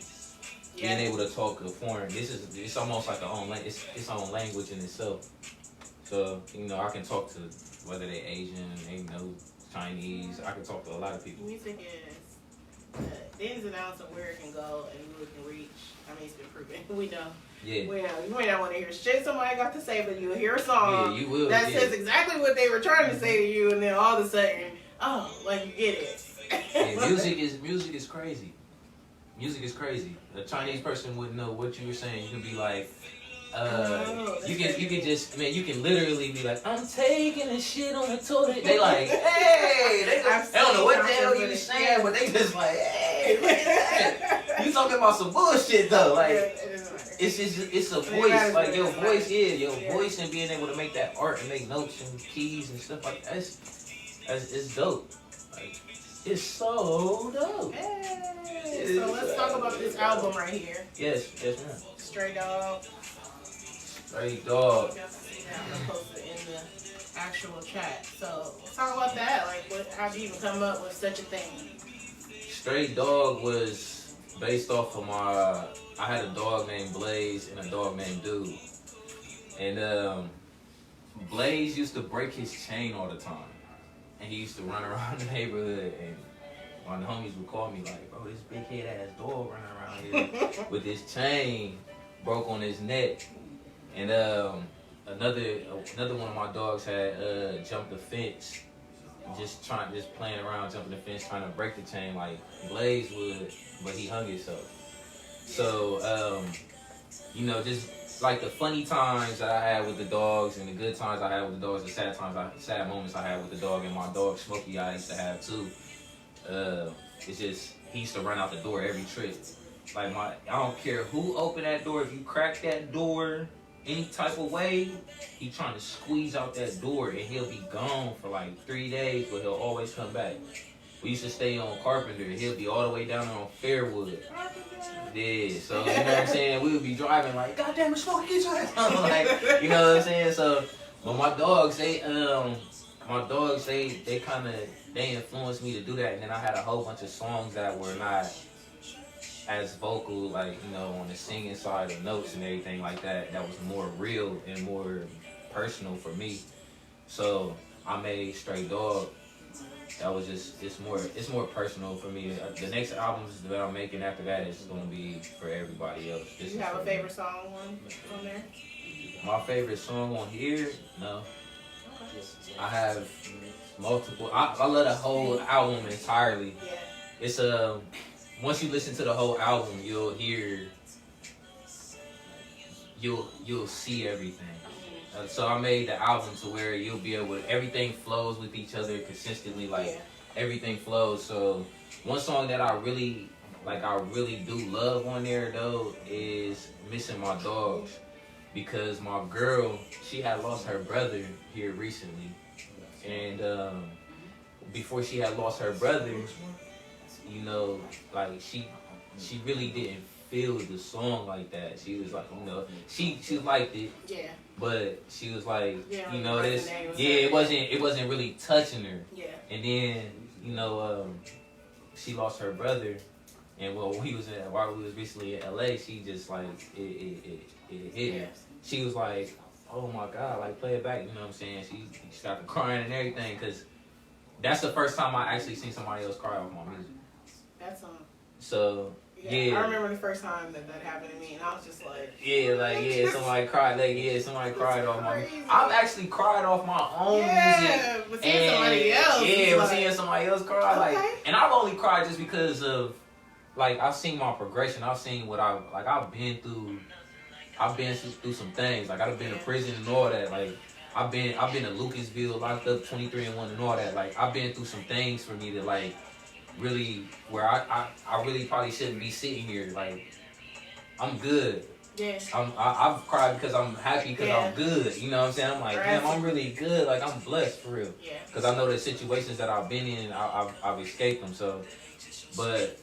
being able to talk to foreign. It's almost like its own language in itself. So you know, I can talk to whether they're Asian, they know Chinese. I can talk to a lot of people. Music is the ins and outs of where it can go and who it can reach. I mean, it's been proven. We know. Yeah. We know. You may not want to hear shit somebody got to say, but you'll hear a song you will, that says exactly what they were trying to say to you, and then all of a sudden, like you get it. Yeah, music is crazy. music is crazy. A Chinese person wouldn't know what you were saying. You can be like, you can just, man, you can literally be like, I'm taking a shit on the toilet. They like, hey, they don't know what the hell you saying, but they just like, hey, look at that. You talking about some bullshit though, like. It's just, it's a voice, like your voice, your voice and being able to make that art and make notes and keys and stuff like that. It's dope. Like, it's so dope. Hey, so let's talk about this album right here. Yes, ma'am. Stray Dog. Stray Dog. I'm gonna post it in the actual chat. So let's talk about that. Like, how'd you even come up with such a thing? Stray Dog was based off of I had a dog named Blaze and a dog named Dude. And Blaze used to break his chain all the time. And he used to run around the neighborhood, and my homies would call me like, bro, this big head ass dog running around here with his chain broke on his neck. And another one of my dogs had jumped the fence, just playing around, jumping the fence, trying to break the chain like Blaze would, but he hung himself. So, you know, just like the funny times that I had with the dogs and the good times I had with the dogs, the sad moments I had with the dog, and my dog Smokey I used to have too. It's just, he used to run out the door every trip. Like I don't care who opened that door, if you crack that door any type of way, he trying to squeeze out that door and he'll be gone for like 3 days, but he'll always come back. We used to stay on Carpenter. He'll be all the way down on Fairwood. Yeah, so you know what I'm saying? We would be driving like, God damn it, Smokey, get your ass on. Like, you know what I'm saying? So, but my dogs, they influenced me to do that. And then I had a whole bunch of songs that were not as vocal, like, you know, on the singing side of notes and everything like that. That was more real and more personal for me. So I made Stray Dog. That was just, it's more personal for me. The next albums that I'm making after that is going to be for everybody else. Do you have a favorite song on there? My favorite song on here? No. Okay. I have multiple. I love the whole album entirely. Yeah. It's once you listen to the whole album, you'll hear, you'll see everything. So I made the album to where you'll be able to, everything flows with each other consistently, like everything flows. So one song that I really do love on there though is Missing My Dogs, because my girl, she had lost her brother here recently, and before she had lost her brother, you know, like she really didn't feel the song like that. She was like, you know, she liked it. Yeah. But she was like, you know, this, it wasn't really touching her. Yeah. And then, you know, she lost her brother, and while we was recently in LA, she just like it hit her. She was like, oh my God, like play it back. You know what I'm saying? She started crying and everything, because that's the first time I actually seen somebody else cry off my music. That's so. Yeah, I remember the first time that happened to me, and I was just like, somebody cried, somebody cried off my music. I've actually cried off my own music. But seeing somebody else. Yeah, but seeing somebody else cry, like, and I've only cried just because of, like, I've seen my progression. I've seen what I've been through. I've been through some things. Like, I've been to prison and all that. Like, I've been to Lucasville, locked up 23-1 and all that. Like, I've been through some things for me to, like, really, where I really probably shouldn't be sitting here. Like, I'm good. Yeah. I've cried because I'm happy because I'm good. You know what I'm saying? I'm like, damn, I'm really good. Like, I'm blessed for real. Yeah. Because I know the situations that I've been in, I've escaped them. So, but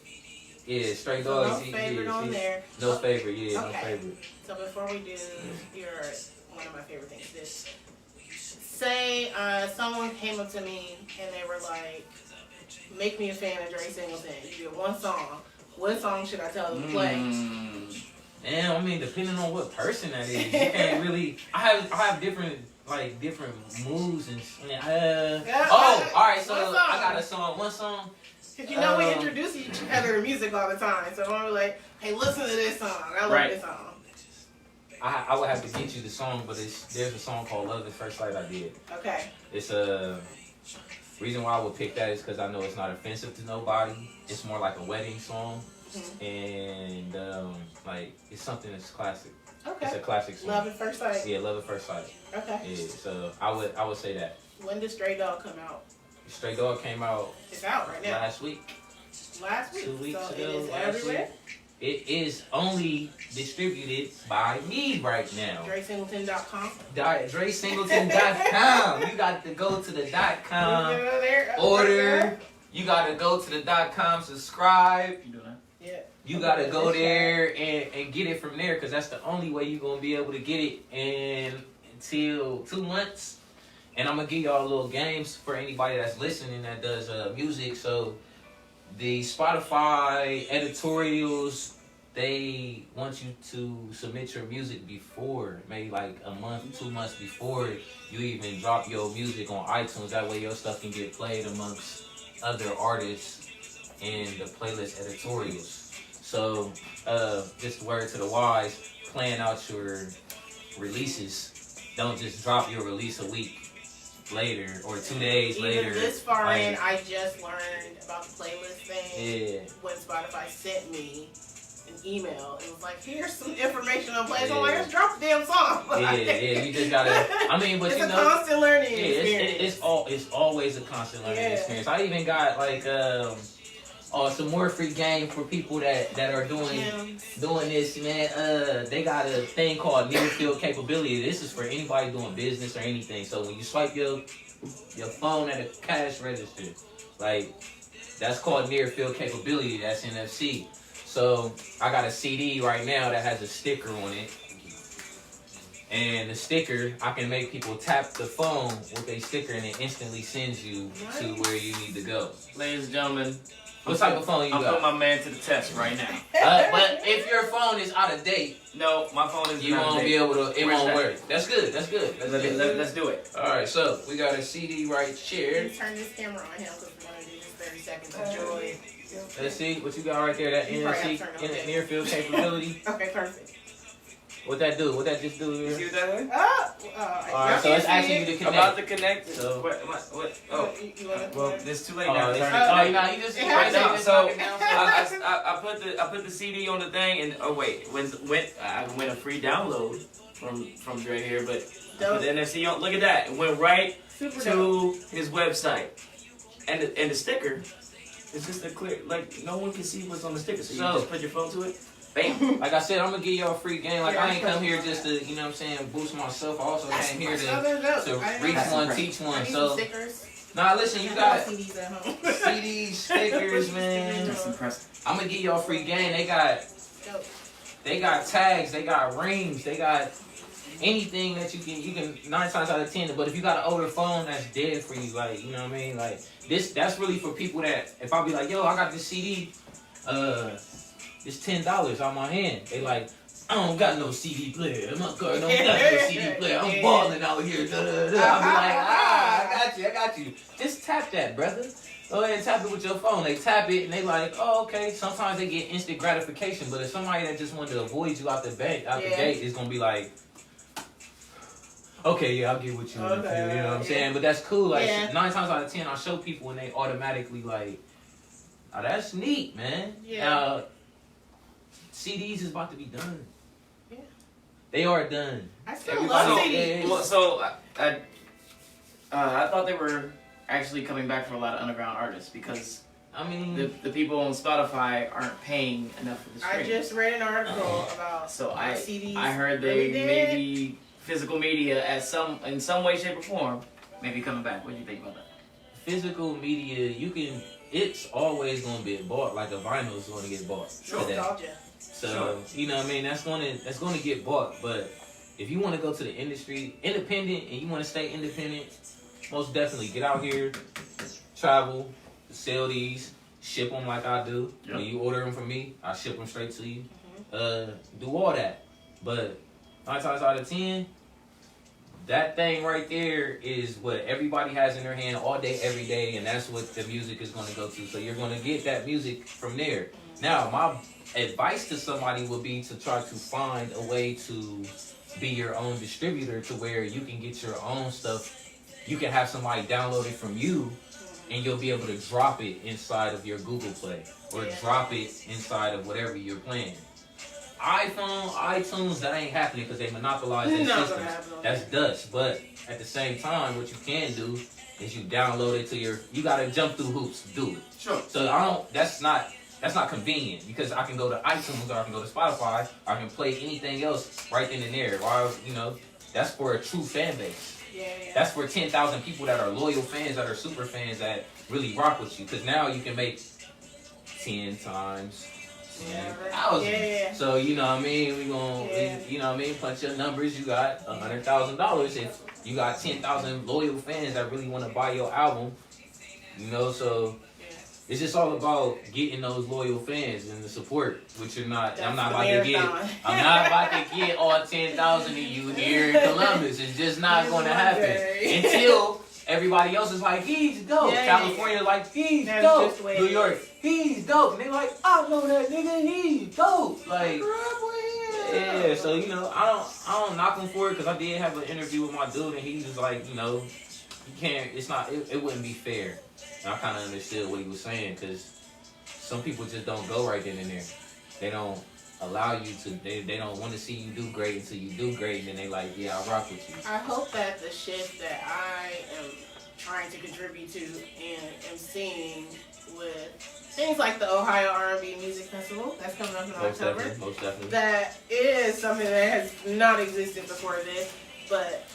yeah, Stray Dogs. So no favorite on there. No favorite. Yeah, no favorite. So before we do one of my favorite things, this. Say someone came up to me and they were like, make me a fan of Drae Singleton. You get one song. What song should I tell them to play? Damn, I mean, depending on what person that is, you can't really. I have different moods and. All right. So I got a song. One song. Cause you know we introduce each other to music all the time, so I'm like, hey, listen to this song. I love this song. I would have to get you the song, but there's a song called Love at First Sight I did. Okay. It's a. Reason why I would pick that is because I know it's not offensive to nobody. It's more like a wedding song. and like it's something that's classic. Okay. It's a classic song. Love at First Sight. Yeah, Love at First Sight. Okay. Yeah, so I would say that. When did Stray Dog come out? Stray Dog came out It's out right now. last week. Last week. 2 weeks so ago. it is last everywhere. week. It is only distributed by me right now. DraeSingleton.com. DraeSingleton.com. You got to go to the .com order. You got to go to the .com subscribe. You doing that? Yeah. You got to go there and get it from there because that's the only way you're going to be able to get it until 2 months. And I'm going to give y'all a little games for anybody that's listening that does music. So the Spotify editorials, they want you to submit your music before, maybe like a month, 2 months before you even drop your music on iTunes. That way your stuff can get played amongst other artists in the playlist editorials. So just a word to the wise, plan out your releases. Don't just drop your release a week later or 2 days Even later. this far like, in, I just learned about the playlist thing Yeah. when Spotify sent me an email. It was like, here's some information on playlists. I'm like, let's drop the damn song. Yeah, you just gotta. I mean, but it's you a know, constant learning experience. it's always a constant learning experience. I even got like some more free game for people that are doing this, man. They got a thing called near field capability. This is for anybody doing business or anything. So when you swipe your phone at a cash register, like that's called near field capability. That's NFC. So I got a CD right now that has a sticker on it. And the sticker, I can make people tap the phone with a sticker and it instantly sends you to where you need to go. Ladies and gentlemen, What type of phone you I'm got? putting my man to the test right now. But if your phone is out of date, No, my phone is you not won't be able to, it Where's won't that? work. That's good, that's good. That's good. Let's do it. Alright, so we got a CD right here. Let's turn this camera on him because we're going to do this 30 seconds of joy. Let's see what you got right there, that You probably have NFC, to turn it on. near field capability. Okay, perfect. What that do? What that just do You see here? what that is? Alright, so it's asking you to connect. About to connect. So- What? Oh, well, it's too late now. Oh, Turn it. nah, you just It right has now. to. So I put the CD on the thing and I went a free download from Drae here, but I put the NFC on. Look at that! It went right Super to dope. his website, and the sticker is just a clear. Like no one can see what's on the sticker, so you So- just put your phone to it. Bam! Like I said, I'm gonna give y'all a free game. Like Yeah, I ain't come here that's just to, you know what I'm saying, boost myself. I also came here to reach That's one, impressive. teach one. So, So stickers. nah, listen, you got CDs at home. CDs, stickers, man. That's impressive. I'm gonna give y'all a free game. They got tags, they got rings, they got anything that you can 9 times out of 10. But if you got an older phone, that's dead for you. Like, you know what I mean? Like that's really for people that if I be like, yo, I got this CD, it's $10 on my hand. They like, I don't got no CD player. My car don't got no CD player. I'm balling out here. Da, da, da. I be like, I got you. Just tap that, brother. Go ahead and tap it with your phone. They tap it and they like, oh, okay. Sometimes they get instant gratification, but if somebody that just wanted to avoid you out the gate is gonna be like, okay, yeah, I'll get with you. Okay, You know what I'm saying? But that's cool. Like 9 Yeah. times out of 10, I show people and they automatically like, oh, that's neat, man. Yeah. CDs is about to be done. Yeah. They are done. I still Everybody- love yeah, CDs. yeah. Well, so I thought they were actually coming back for a lot of underground artists because I mean, the people on Spotify aren't paying enough for the stream. I just read an article about So how CDs. I heard they maybe physical media in some way, shape, or form may be coming back. What do you think about that? physical media, it's always going to be bought. Like a vinyl is going to get bought today. Nostalgia. So, you know what I mean? That's going to get bought. But if you want to go to the industry, independent, and you want to stay independent, most definitely get out here, travel, sell these, ship them like I do. Yep. When you order them from me, I ship them straight to you. Do all that. But 9 times out of 10, that thing right there is what everybody has in their hand all day, every day, and that's what the music is going to go to. So you're going to get that music from there. Now, my advice to somebody would be to try to find a way to be your own distributor to where you can get your own stuff. You can have somebody download it from you and you'll be able to drop it inside of your Google Play or drop it inside of whatever you're playing. iPhone, iTunes, that ain't happening because they monopolize their systems. That's dust. But at the same time, what you can do is you download it to your. You gotta jump through hoops to do it. Sure. So I don't. That's not convenient because I can go to iTunes or I can go to Spotify. Or I can play anything else right then and there. Why, that's for a true fan base. Yeah. That's for 10,000 people that are loyal fans, that are super fans, that really rock with you. Because now you can make 10 times 10,000. Yeah. So you know what I mean. We gonna, punch your numbers. You got $100,000. If you got 10,000 loyal fans that really want to buy your album, so. It's just all about getting those loyal fans and the support, which you're not. I'm not about to get. I'm not about to get all 10,000 of you here in Columbus. It's just not going to happen until everybody else is like, he's dope. California like, he's dope. New York, he's dope. And they're like, I know that nigga. He's dope. Like, yeah. So I don't knock him for it because I did have an interview with my dude and he was like, you can't. It's not. It wouldn't be fair. And I kind of understood what he was saying because some people just don't go right then and there. They don't allow you to. They don't want to see you do great until you do great, and then they like, yeah, I'll rock with you. I hope that the shift that I am trying to contribute to and am seeing with things like the Ohio R&B Music Festival that's coming up in October. Most definitely. That is something that has not existed before this, but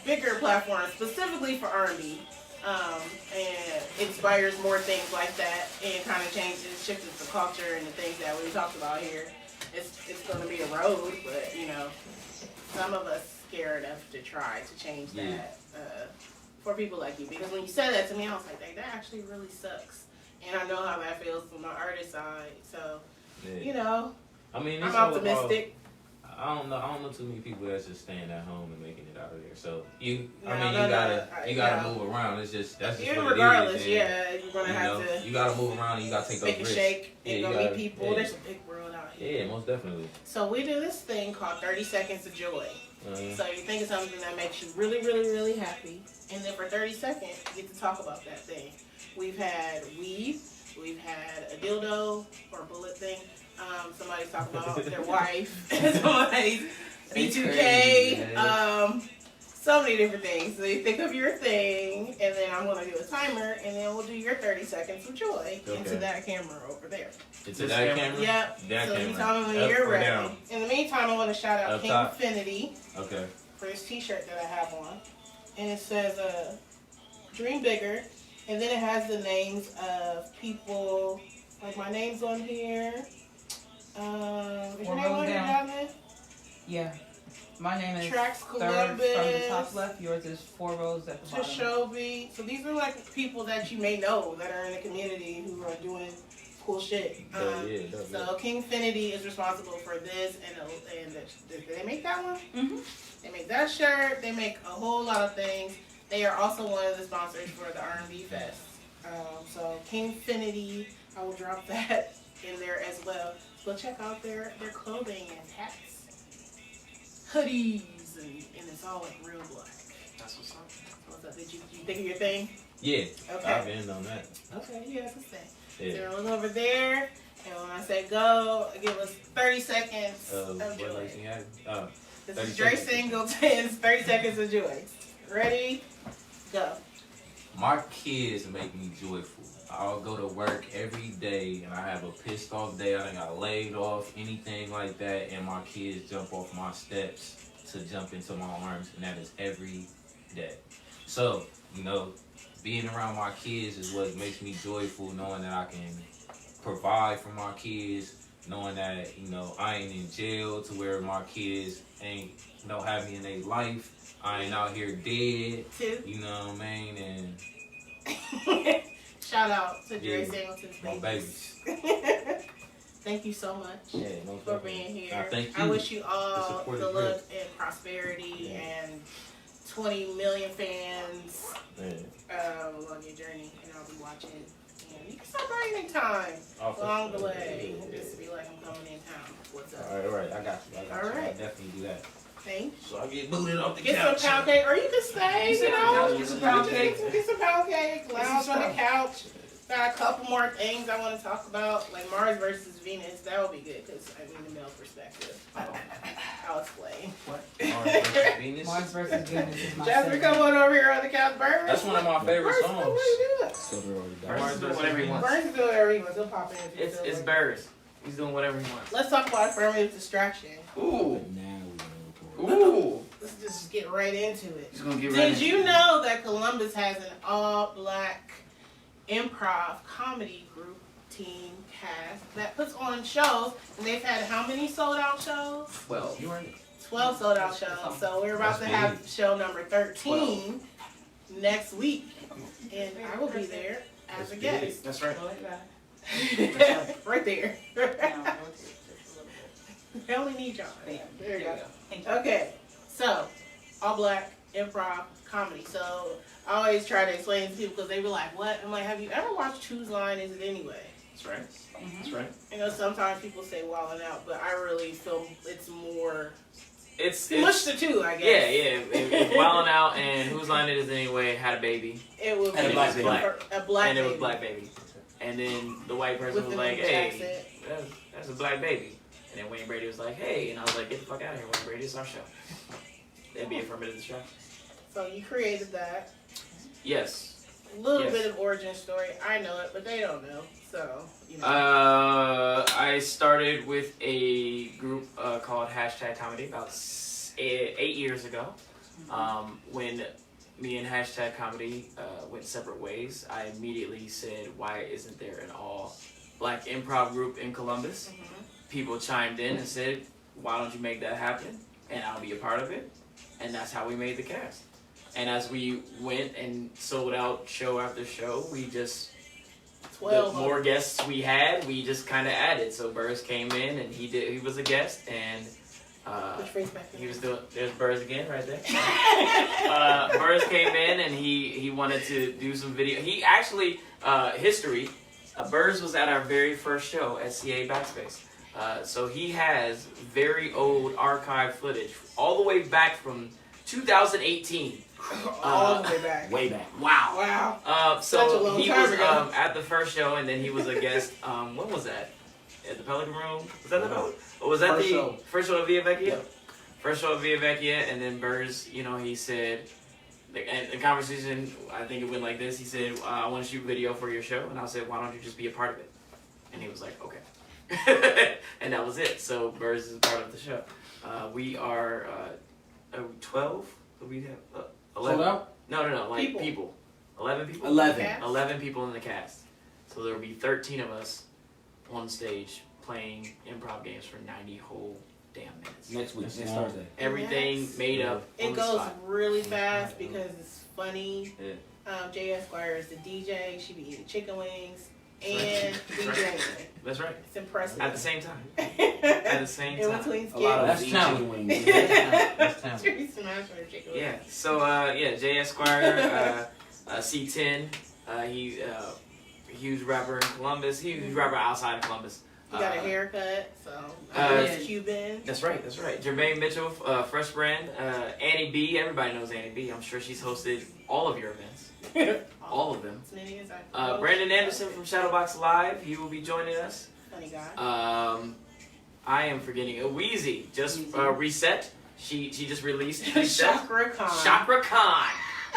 bigger platform specifically for R&B. And inspires more things like that and kind of shifts the culture and the things that we talked about here. It's going to be a road, but some of us scared enough to try to change that for people like you. Because when you said that to me, I was like, that actually really sucks. And I know how that feels from my artist side. So, I mean, I'm optimistic. I don't know too many people that's just staying at home and making it out of there. So you gotta move around. That's just what regardless, it is. you're gonna have to. You gotta move around and you gotta take those risks. Shake and go meet people. Yeah. There's a big world out here. Yeah, most definitely. So we do this thing called 30 Seconds of Joy. So you think of something that makes you really, really, really happy, and then for 30 seconds you get to talk about that thing. We've had weave, we've had a dildo or a bullet thing. Somebody's talking about their wife. Somebody's B2K. So many different things. So you think of your thing, and then I'm going to do a timer, and then we'll do your 30 seconds of joy into that camera over there. Into that camera? Yep. That so camera. you tell me when you're ready. Down? In the meantime, I want to shout out Up King top. Infinity for this t-shirt that I have on. And it says, Dream Bigger. And then it has the names of people, like my name's on here. Is your name on here, Jasmine? Yeah. My name is Tracks third Columbus. from the top left. Yours is 4 rows at the bottom. Tashobi. So these are like people that you may know that are in the community who are doing cool shit. So King Infinity is responsible for this, and they make that one. Mm-hmm. They make that shirt. They make a whole lot of things. They are also one of the sponsors for the R&B Fest. So King Infinity, I will drop that in there as well. Go check out their clothing and hats, hoodies, and it's all like real black. That's what's up. What's up? Did you think of your thing? Yeah. Okay. I've been on that. Okay, yeah, that's the thing. Yeah. So look over there, and when I say go, give us 30 seconds of joy. This is Drae Singleton's 30 Seconds of Joy. Ready? Go. My kids make me joyful. I'll go to work every day and I have a pissed off day. I done got laid off, anything like that, and my kids jump off my steps to jump into my arms, and that is every day. So, being around my kids is what makes me joyful, knowing that I can provide for my kids, knowing that, I ain't in jail to where my kids don't have me in their life. I ain't out here dead. You know what I mean? And shout out to Drae Singleton's my babies. Thank you so much for being here. Thank you. I wish you all the luck and prosperity and 20 million fans on your journey, and I'll be watching. And you can stop by anytime along the way. Just be like, I'm coming in town. What's up? All right. I got you. All right. I'll definitely do that. Thanks. So I get booted off the Get couch. some pound cake, or you can stay, you know. Get some pound cake. Get some pound cake, lounge on the couch. Got a couple more things I want to talk about, like Mars versus Venus. That would be good, because I mean the male perspective. I'll explain. What? Mars versus Venus? Mars versus Venus is my Jasper, favorite. come on over here on the couch. Burns. That's one of my favorite Burns, songs. what are you doing? Burns doing whatever he wants. Burns is doing whatever he wants. He'll pop in if you It's feel like it. Burrs. He's doing whatever he wants. Let's talk about affirmative distraction. Ooh. Ooh. Let's just get right into it. He's gonna get ready. Did you know that Columbus has an all-black improv comedy group team cast that puts on shows, and they've had how many sold-out shows? 12. 12 sold-out shows. So we're about to have show number 13 next week, and I will be there as a guest. That's right. Right there. I only need y'all. There you go. Okay, so all black improv comedy. So I always try to explain to people because they be like, "What?" I'm like, "Have you ever watched Whose Line Is It Anyway?" That's right. That's right. You know, sometimes people say "Wildin' Out," but I really feel it's more. It's Mush the two, I guess. Yeah. If Wildin' Out and Whose Line It Is Anyway had a baby, It was And a black baby. a black and it was baby. black baby, and then the white person With was the like, English "Hey, accent. that's a black baby," and then Wayne Brady was like, "Hey," and I was like, "Get the fuck out of here, Wayne Brady! It's our show." That'd be affirmative distraction. So you created that. Yes. A little Yes. bit of origin story. I know it, but they don't know. So, you know. I started with a group called Hashtag Comedy about 8 years ago. When me and Hashtag Comedy went separate ways, I immediately said, "Why isn't there an all-black improv group in Columbus?" People chimed in and said, "Why don't you make that happen? And I'll be a part of it." And that's how we made the cast. And as we went and sold out show after show, we just, 12 the more guests we had, we just kind of added. So Burrs came in and he was a guest, and Put your face back he was doing, there's Burrs again right there. Burrs came in and he wanted to do some video. He actually, history, Burrs was at our very first show at CA Backspace. So he has very old archive footage, all the way back from 2018. all the way back. Way back. Wow. Wow. Such a So long he time was ago. at the first show, and then he was a guest. When was that? At the Pelican Room? Was that the Pelican? Or was that First the show. first show of Via Vecchia? Yep. First show of Via Vecchia, and then Burrs, he said, and the conversation, I think it went like this. He said, "I want to shoot video for your show," and I said, "Why don't you just be a part of it?" And he was like, "Okay." And that was it. So Burrs is a part of the show. We are 12. We have 11. Sold out? No, like People. people. 11 people? 11. Okay. 11 people in the cast. So there will be 13 of us on stage playing improv games for 90 whole damn minutes. Next week, That's next long. Thursday. Everything Yes. made up on It the goes spot. really fast because it's funny. Yeah. Jay Esquire is the DJ. She be eating chicken wings and DJing. That's right. It's impressive. At the same time. At the same In time. between A lot of skits. that's eating talent. chicken wings. That's talent. She smashing her chicken wings. Yeah. So Jay Esquire, C10. He huge rapper in Columbus. Huge rapper outside of Columbus. He got a haircut, so uh, he's Cuban. That's right. Jermaine Mitchell, Fresh Brand, Annie B. Everybody knows Annie B. I'm sure she's hosted all of your events. All of them. As many as I know. Brandon Anderson from Shadowbox Live. He will be joining us. Funny guy. I am forgetting. Wheezy just reset. She just released Reset. Chakra Khan. Chakra Khan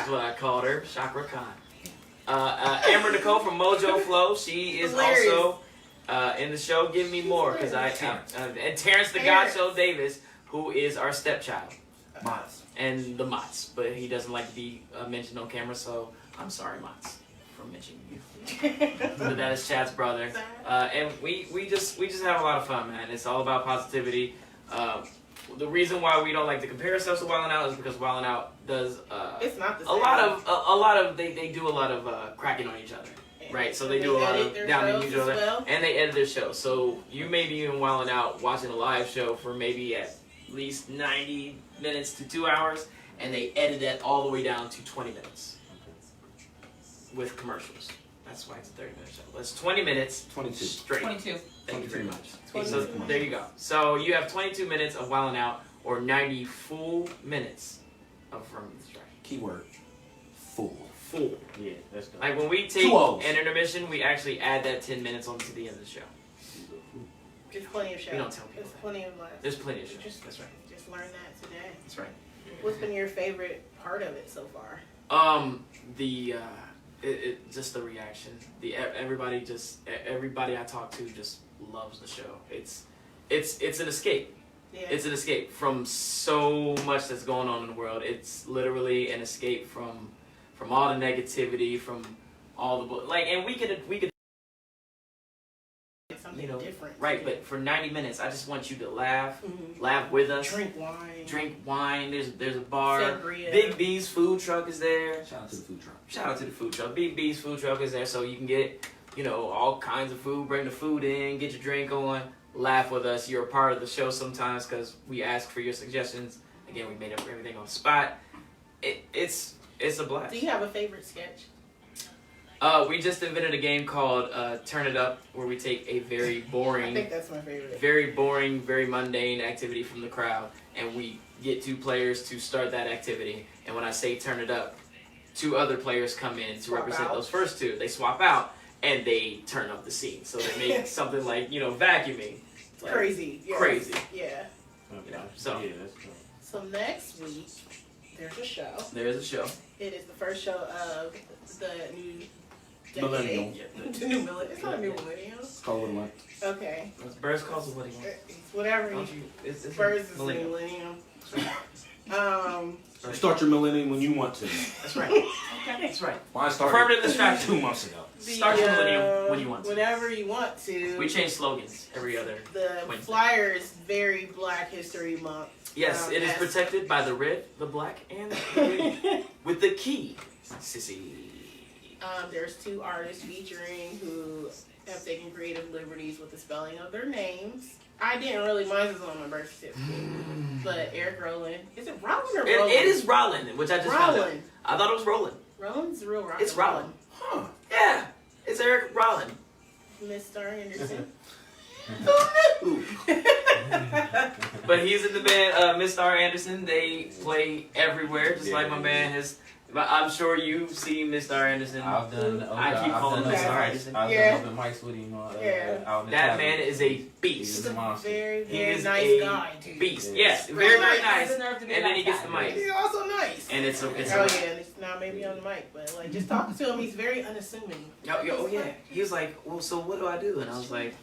is what I called her. Chakra Khan. Amber Nicole from Mojo Flow. She is Hilarious. also in the show. Give me more, because and Terrence the God Show Davis, who is our stepchild. Mott's. And the Mott's, but he doesn't like to be mentioned on camera, so I'm sorry, Mott's, for mentioning you. But that is Chad's brother, and we just have a lot of fun, man. It's all about positivity. The reason why we don't like to compare ourselves to Wildin' Out is because Wildin' Out does It's not the a same. lot of they do a lot of cracking on each other, right? So they do a lot edit of their downing shows each other, as well. and they edit their show. So you may be even Wildin' Out watching a live show for maybe at least 90 minutes to 2 hours, and they edit that all the way down to 20 minutes with commercials. That's why it's a 30-minute show. That's 20 minutes 22. straight. 22. Thank you very 22 much. minutes. So there you go. So you have 22 minutes of Wildin' Out or 90 full minutes of affirmative distraction. Keyword. Full. Full. Yeah, that's good. Like when we take 2 O's. an intermission, we actually add that 10 minutes onto the end of the show. There's plenty of shows. We don't tell people. There's plenty of lessons. There's plenty of shows. That's right. Just learn that today. That's right. What's been your favorite part of it so far? Just the reaction. Everybody I talk to just loves the show. It's an escape. Yeah. It's an escape from so much that's going on in the world. It's literally an escape from all the negativity, from all the and we could something different. right, but for 90 minutes I just want you to laugh, laugh with us. Drink wine. There's a bar. Sangria. Big B's food truck is there. Shout out to the food truck. Shout out to the food truck. Big B's food truck is there, so you can get, all kinds of food. Bring the food in, get your drink on, laugh with us. You're a part of the show sometimes because we ask for your suggestions. Again, we made up everything on the spot. It's a blast. Do you have a favorite sketch? We just invented a game called Turn It Up, where we take a very I boring, think that's my favorite. very mundane activity from the crowd, and we get 2 players to start that activity. And when I say turn it up, 2 other players come in to Swap represent out. those first 2. They swap out and they turn up the scene. So they make something like vacuuming. It's crazy. Yes. Crazy. Yeah. So yeah, that's good. So next week, there's a show. there is a show. It is the first show of the new decade. Millennial. The new millennium. It's not a new millennium. Call it what it wants. Okay. Birds calls it what he wants. It's whatever. Don't you? It's Birds is the millennial. millennium. You start your millennium when you want to. That's right. Okay. That's right. Mine started Affirmative distraction. 2 months ago. Start your millennium when you want to. Whenever you want to. We change slogans every other. The Wednesday. flyer is very Black History Month. Yes, it is as- protected by the red, the black, and the green. With the key, sissy. There's 2 artists featuring who have taken creative liberties with the spelling of their names. I didn't really mind this on my birth certificate, but Eric Rowland. Is it Rollin or Roland? It is Rollin, which I just found out. Rollin. I thought it was Rollin. Roland's the real Rollin. It's Rollin. Huh. Yeah, it's Eric Rollin. Miss Star Anderson. Ooh. But he's in the band Miss Star Anderson. They play everywhere, just like my man has. I'm sure you've seen Miss Star Anderson. I've done. I keep calling him Miss Star Anderson. I've Yeah. done open mics with him. Yeah. Out in the That tavern. man is a He's beast. a monster. Very, He very is nice a guy, dude. beast. Yeah. Yes, very, very nice. Has the nerve to be And then like he gets that. the mic. He's also nice. And it's Oh a yeah, and it's not maybe on the mic, but like just talking to him, he's very unassuming. oh yeah. He was like, well, so what do I do? And I was like,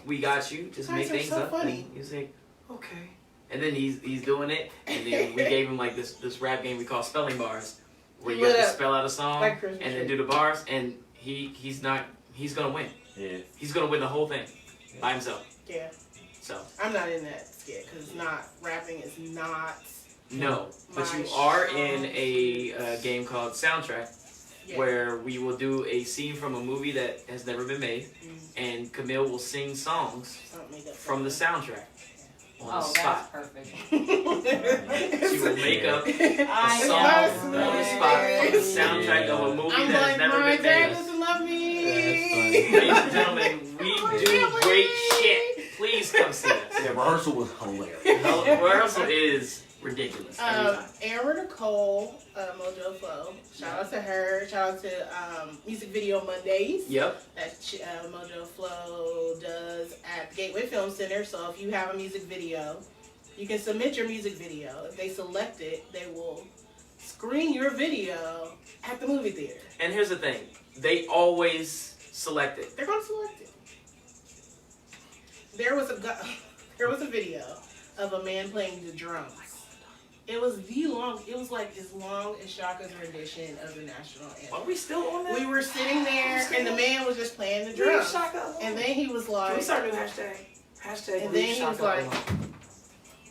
we got you. Just make Guys are things so up. funny. And he was like, okay. And then he's doing it. And then we gave him like this rap game we call spelling bars, where you have to spell out a song Like Christmas and then tree. do the bars. And he's gonna win. Yeah. He's gonna win the whole thing by himself. Yeah, So I'm not in that skit because it's not rapping. Is not. no, but My you are show. in a game called Soundtrack, Yeah. where we will do a scene from a movie that has never been made, and Qamil will sing songs Don't make up from the soundtrack on the Oh, that's spot. perfect. She will make up a I song know. on the spot from the soundtrack of a movie I'm that has like, never my been dad made. doesn't love me. Ladies and gentlemen, we do great shit. Please come see us. Yeah, rehearsal was hilarious. Rehearsal is ridiculous every time. Amber Nicole, Mojo Flow. Shout out to her. Shout out to Music Video Mondays. Yep. That Mojo Flow does at Gateway Film Center. So if you have a music video, you can submit your music video. If they select it, they will screen your video at the movie theater. And here's the thing. They always select it. They're going to select it. There was a video of a man playing the drums. It was like as long as Shaka's rendition of the national anthem. Are we still on that? We were sitting there and the man was just playing the drums. And then he was like, Can we start a new hashtag? Hashtag and leave then he was Shaka like, alone.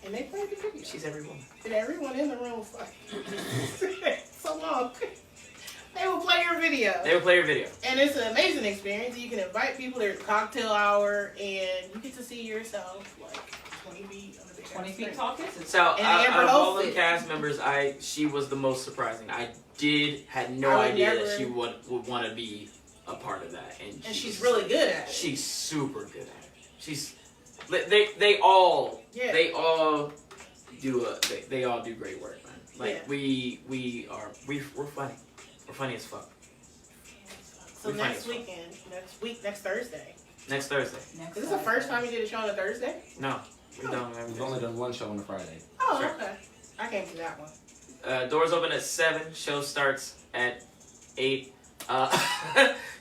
and they played the video. She's every woman. And everyone in the room was like, so long. They will play your video. They will play your video. And it's an amazing experience. You can invite people. There's a cocktail hour, and you get to see yourself like 20 feet on the big 20 feet screen. tall kisses. So And Amber out of all hosted. the cast members, she was the most surprising. I had no I would idea never- that she would want to be a part of that, and she's really good at it. She's super good at it. They all Yeah. they all they all do great work, man. Like Yeah. we're funny. We're funny as fuck. So next Thursday. Next Thursday. Next Is this the Thursday. first time you did a show on a Thursday? No, we've done We've everything. only done one show on a Friday. Oh, Sure. okay. I came to that one. Doors open at 7. Show starts at 8.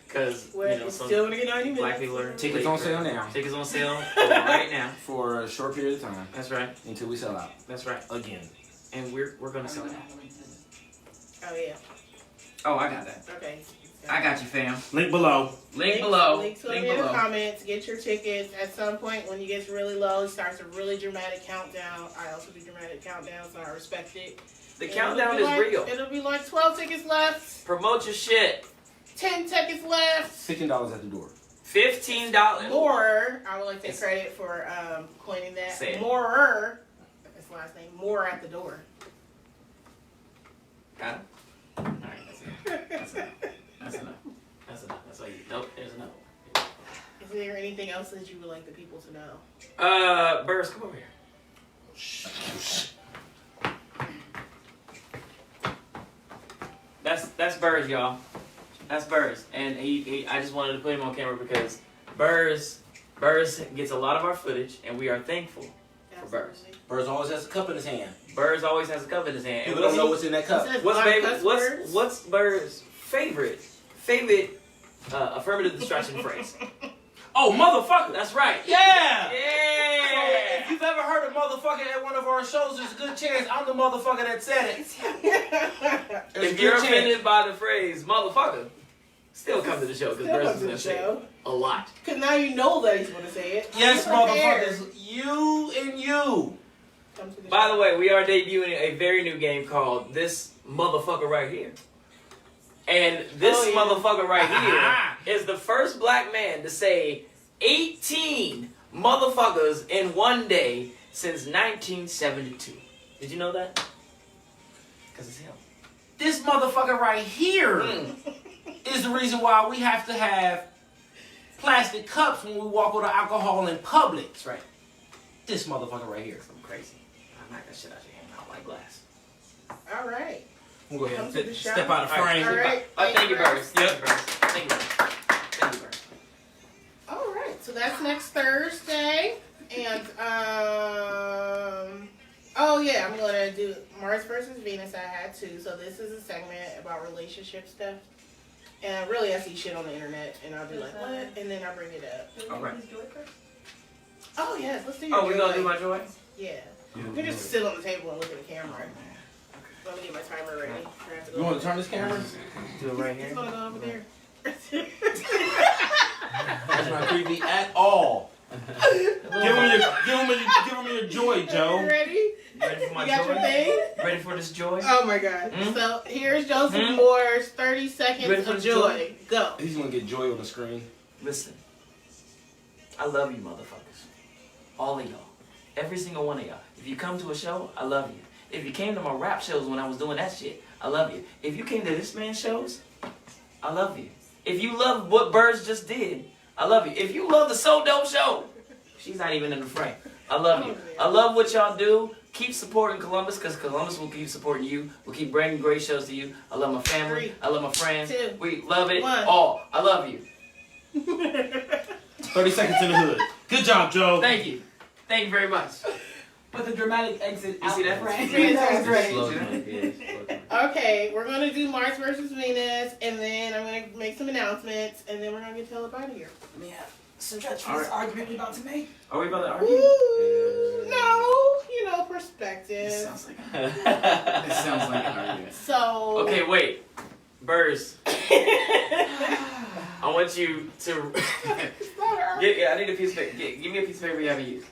Because It's some still gonna get 90 minutes. black people are Tickets late on for- sale now. Tickets on sale right now. For a short period of time That's right. until we sell out That's right. again. And we're gonna sell it out. Oh yeah. Oh, I got that. Okay. I got you, fam. Link below. Link below. Link to Link it in the below. comments. Get your tickets. At some point, when you get really low, it starts a really dramatic countdown. I also do dramatic countdowns, so I respect it. The And countdown it'll is be like- real. It'll be like 12 tickets left, Promote your shit. 10 tickets left. $15 at the door. $15. More, I would like to take credit for coining that. Say it. More, that's the last name. More at the door. Got it? Alright, that's enough. That's enough. That's enough. That's enough. That's all you. Nope, there's enough. Is there anything else that you would like the people to know? Burrs, come over here. That's Burrs, y'all. That's Burrs, and I just wanted to put him on camera because Burrs gets a lot of our footage, and we are thankful for Burrs. Absolutely. Birds always has a cup in his hand. Burrs always has a cup in his hand. People don't know what's in that cup. It says What's live cuss words. what's Burrs' favorite affirmative distraction phrase? Oh, motherfucker! That's right. Yeah! Yeah. If you've ever heard a motherfucker at one of our shows, there's a good chance I'm the motherfucker that said it. There's If a you're good chance. offended by the phrase "motherfucker," still come to the show because Still Burrs come is to gonna the say show. it a lot. Because now you know that he's going to say it. Yes, You're prepared. motherfuckers. You and you. Come to the By show. the way, we are debuting a very new game called This Motherfucker Right Here. And this Oh, yeah. motherfucker right here is the first black man to say 18 motherfuckers in one day since 1972. Did you know that? Because it's him. This motherfucker right here is the reason why we have to have plastic cups when we walk with alcohol in public. That's right. This motherfucker right here. I'm crazy. I knock that shit out your hand out like glass. All right. We'll go ahead Come and to the show. step out of frame. All right. Thank you, Burrs. Burrs. Yep. Thank you, Burrs. Thank you, Burrs. All right. So that's next Thursday. And, oh yeah, I'm going to do Mars versus Venus. I had to. So this is a segment about relationship stuff. And really, I see shit on the internet, and I'll be like, what? And then I bring it up. All right. Oh, yes. Let's do your Oh, we're going to joy. do my joy? Yeah. You can just sit on the table and look at the camera. Let me get my timer ready. I have to go You want over to turn this camera? Do it right there. here. It's going to go over there. That's not creepy at all. Give him your joy, You Joe. ready? Ready for my You got joy? your thing? Ready for this joy? Oh my god. Hmm? So here's Joseph Hmm? Moore's 30 You ready seconds for of this joy. Go. He's gonna get joy on the screen. Listen, I love you motherfuckers. All of y'all. Every single one of y'all. If you come to a show, I love you. If you came to my rap shows when I was doing that shit, I love you. If you came to this man's shows, I love you. If you love what Birds just did, I love you. If you love the So Dope show, she's not even in the frame. I love you. I love what y'all do. Keep supporting Columbus because Columbus will keep supporting you. We'll keep bringing great shows to you. I love my family. 3, I love my friends. 2, We love it 1. all. I love you. 30 seconds in the hood. Good job, Joe. Thank you. Thank you very much. But the dramatic exit You out see that? the frame. See That was great. Okay, we're gonna do Mars versus Venus, and then I'm gonna make some announcements, and then we're gonna get the hell up out of here. Yeah. So that's All this right. argument we're about to make. Are we about to argue? Ooh, no, you know, perspective. This sounds like an argument. So. Okay, wait. Burrs, I want you to I need a piece of paper. Give me a piece of paper you haven't used.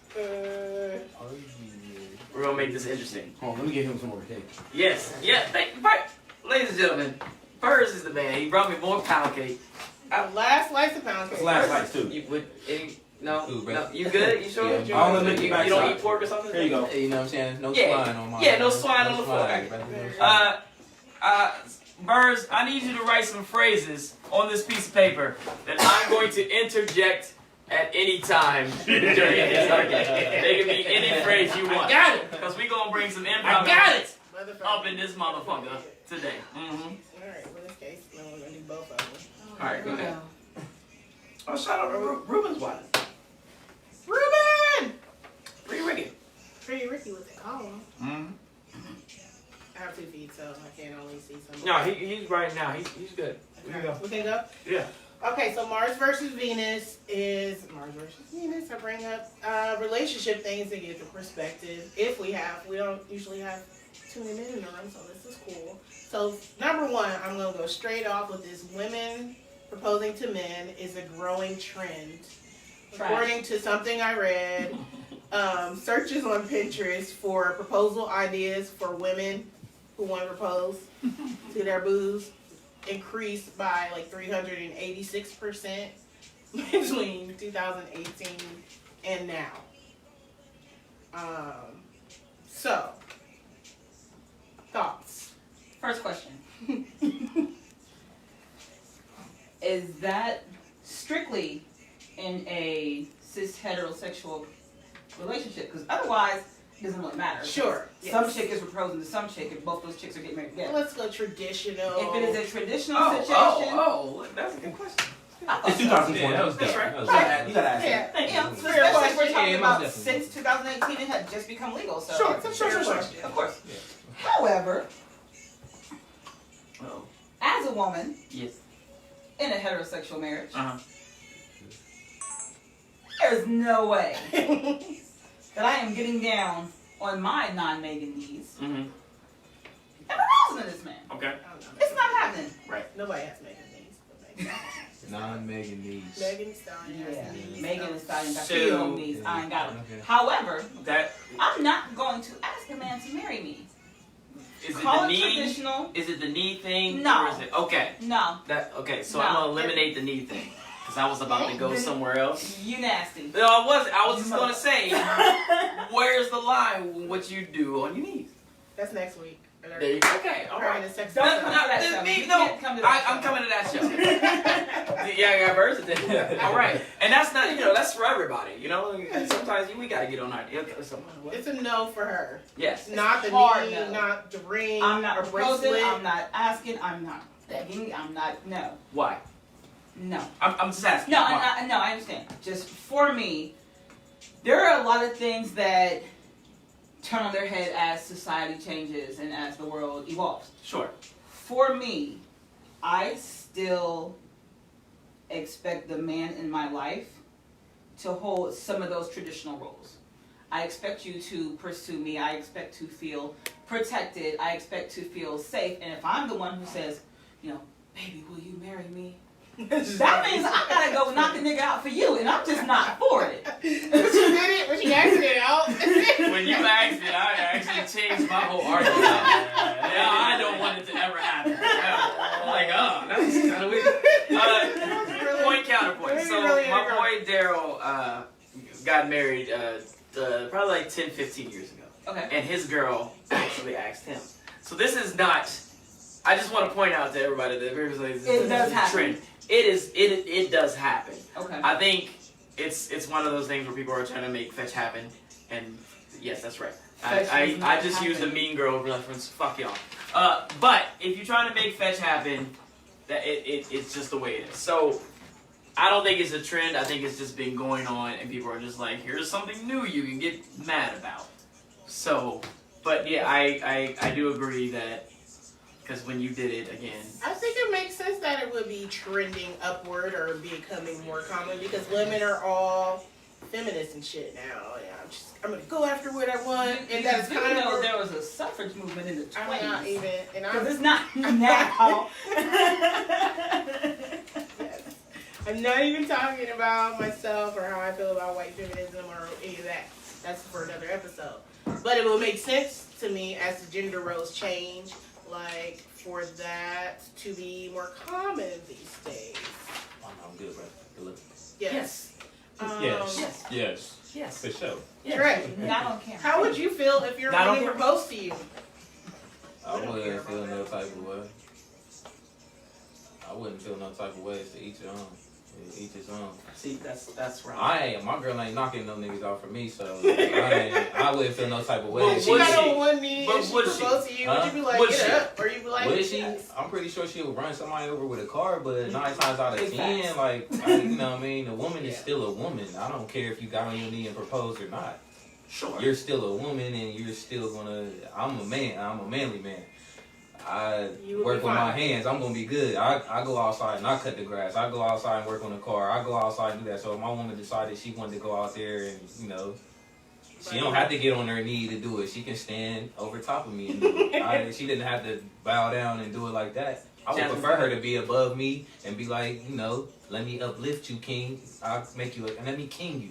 We're gonna make this interesting. Hold on, let me get him some more cake. Yes. Yeah. Ladies and gentlemen, Burrs is the man. He brought me more pound cake. Last slice of pound It's cake. last lights too. You would? No. Ooh, bro. No. You good? You sure? Yeah, I'm gonna make you, you back you don't side. eat pork or something? There you go. Hey, you know what I'm saying? No Yeah. swine on my. Yeah, no swine on the floor. Burrs, I need you to write some phrases on this piece of paper that I'm going to interject at any time during this argument. They can be any phrase you want. Got it. Because we gonna bring some I improv got it. up in this motherfucker today. Alright, well, in this case, no, we're gonna do both of them. Alright, go ahead. Oh, shout out to Ruben's wife. Ruben! Pretty Ricky. Pretty Ricky was the call. Mm-hmm. I have 2 feet, so I can't only see some. No, he's right now. He's good. We can go. We can go? Yeah. Okay, so Mars versus Venus is Mars versus Venus. I bring up relationship things to get the perspective. If we don't usually have too many men in the room, so this is cool. So number 1, I'm gonna go straight off with this: women proposing to men is a growing trend. According to something I read, searches on Pinterest for proposal ideas for women who want to propose to their boos increased by like 386% between 2018 and now. So, thoughts? First question. Is that strictly in a cis heterosexual relationship? Because otherwise, it doesn't really matter. Sure. Some yes. chick is proposing to some chick, and both those chicks are getting married together. Well, let's go traditional. If it is a traditional Oh, situation, that's a good question. It's 2004. Yeah, That was that's good. right. That was Right. good. You gotta ask Yeah. that. thank you. Fair Especially if we're question. talking Yeah, about most definitely. since 2018, it had just become legal. So Sure, it's a sure, fair sure. question. Of course. Yeah. However, Oh. as a woman Yes. in a heterosexual marriage, Uh-huh. there's no way that I am getting down on my non-Megan knees Mm-hmm. and proposing to this man. Okay. I don't know. It's not happening. Nobody has Megan these, but Megan. Non-Megan needs. Megan Thee Stallion has Yeah, these. Megan Thee Stallion got So- two knees. I ain't got them. Okay. However, That I'm not going to ask a man to marry me. is it Call the it knee? traditional. Is it the knee thing? No. Or is it okay? No, That okay, so No. I'm gonna eliminate the knee thing. Because I was about to go somewhere else. you nasty. No, I wasn't. I was just gonna say, where's the line with what you do on your knees? That's next week. There you go. Okay, all right. The sex Don't episode. come to that show. Me, You no, can't come to that I'm show. coming to that show. Yeah, I got birds today. All right, and that's not, that's for everybody. Sometimes we gotta get on our. It's a no for her. Yes. Not the hard knee, no. not the ring, I'm not or proposing. bracelet. I'm not asking. I'm not begging. I'm not. No. Why? No. I'm just asking. No, Why? I understand. Just for me, there are a lot of things that turn on their head as society changes and as the world evolves. Sure. For me, I still expect the man in my life to hold some of those traditional roles. I expect you to pursue me. I expect to feel protected. I expect to feel safe. And if I'm the one who says, baby, will you marry me? That means I gotta go knock a nigga out for you, and I'm just not for it. But she did it. But she asked it out. When you asked it, I actually changed my whole argument. Yeah, I don't want it to ever happen. I'm like, that's kind of weird. Point counterpoint. So my boy Daryl got married probably like 10, 15 years ago. Okay. And his girl actually asked him. So this is not. I just want to point out to everybody that It does happen. trend. It does happen. Okay. I think it's one of those things where people are trying to make fetch happen, and yes, that's right. I just used a Mean Girl reference. Fuck y'all. But if you're trying to make fetch happen, that it's just the way it is. So I don't think it's a trend. I think it's just been going on, and people are just like, here's something new you can get mad about. So, but yeah, I do agree that. Because when you did it again, I think it makes sense that it would be trending upward or becoming more common because women are all feminists and shit now. Yeah, I'm gonna go after what I want, and that's you kind know of. there was a suffrage movement in the 20s. I'm not even, and Because I'm it's not now. yes. I'm not even talking about myself or how I feel about white feminism or any of that. That's for another episode. But it will make sense to me as the gender roles change. Like, for that to be more common these days. I'm good, bro. Good luck. Yes. Yes. For sure. Drae, Not on camera. how would you feel if your Not on woman camera. proposed to you? I wouldn't feel no type of way. I wouldn't feel no type of way. It's to each your own. Each his own. See, that's wrong. My girl ain't knocking no niggas out for me, so I wouldn't feel no type of way. Well, She would got she? on one knee But and she would she? proposed to you. Would you be like, Would get she? up? Or you be like, Would she? yes. I'm pretty sure she would run somebody over with a car, but 9 times out of Big 10, facts. like, you know what I mean? A woman is still a woman. I don't care if you got on your knee and proposed or not. Sure. You're still a woman, and you're still gonna. I'm a man. I'm a manly man. I You would work be with my fine. hands. I'm gonna be good. I go outside and I cut the grass. I go outside and work on the car. I go outside and do that. So if my woman decided she wanted to go out there and, you know, she don't have to get on her knee to do it. She can stand over top of me and do it. She didn't have to bow down and do it like that. I would prefer her to be above me and be like, you know, let me uplift you, king. I'll make you, and let me king you.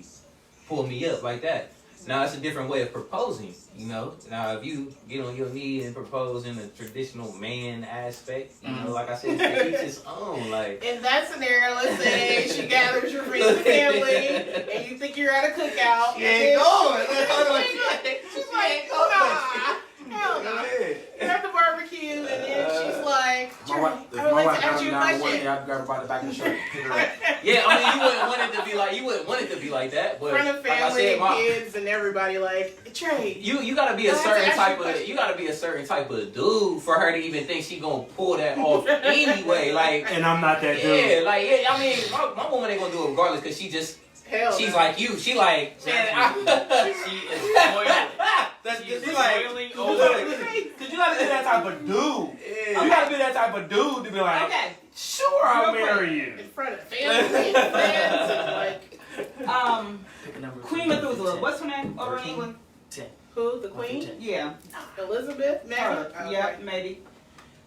Pull me up like that. Now, it's a different way of proposing, you know. Now, if you get on your knee and propose in a traditional man aspect, you know, like I said, it's each his own. Like, In that scenario, let's say she gathers your friends and family, and you think you're at a cookout. She ain't going. She's like, nah, hell no. You're at the barbecue, and then she's like, My wife, if I would my like wife to ask got you a me down one question. day, I'd grab her by the back of the shirt, pick her up. yeah, I mean, you wouldn't want it to be like, you wouldn't want it to be like that, In but front of like I family said, and kids and everybody, like, Drae. you gotta be a I have to certain ask type you a of, question. you gotta be a certain type of dude for her to even think she gonna pull that off anyway. Like, And I'm not that yeah, like, yeah, I mean, my woman ain't gonna do it regardless because she just, Hell she's no. like you. She like, man, She is spoiled. That's She's just like, boiling cause over. you gotta be that type of dude. You gotta be that type of dude to be like, Okay. sure, I'll Real marry you. In front of family and friends and like, Pick a number. Queen Methuselah. What's her name over in England? who? The Queen? Yeah. Elizabeth? Mary? Her. Yeah, maybe.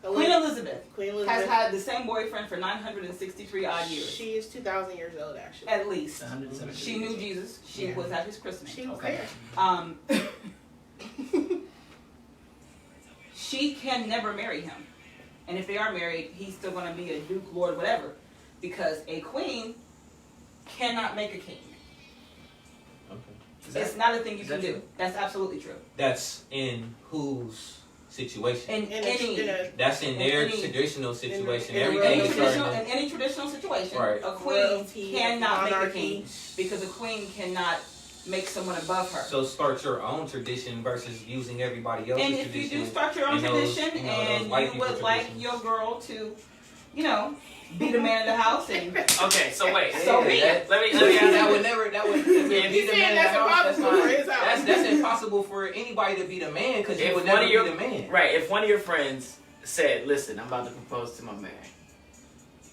Queen Elizabeth. Elizabeth Queen has Elizabeth. had the same boyfriend for 963 odd years. She is 2,000 years old, actually. At least. 170. She knew Jesus. She Yeah. was at his christening. She was Okay. there. She can never marry him. And if they are married, he's still going to be a duke, lord, whatever. Because a queen cannot make a king. okay. It's not a thing you is can that do. true? That's absolutely true. That's in whose situation? In any That's in in their any- traditional situation. in a Everything is traditional, starting in any traditional situation, Right. a queen Royalty, cannot make a monarchy. king because a queen cannot make someone above her. So start your own tradition versus using everybody else's And if you tradition. do start your own and those, tradition you know, those and white you people would like traditions. your girl to, you know, be the man of the house and Okay, so wait. So be it. Let me that ask would never. That would. If He's saying that's impossible for his house. That's impossible for anybody to be the man because you If would one never of your- be the man. Right, if one of your friends said, "Listen, I'm about to propose to my man,"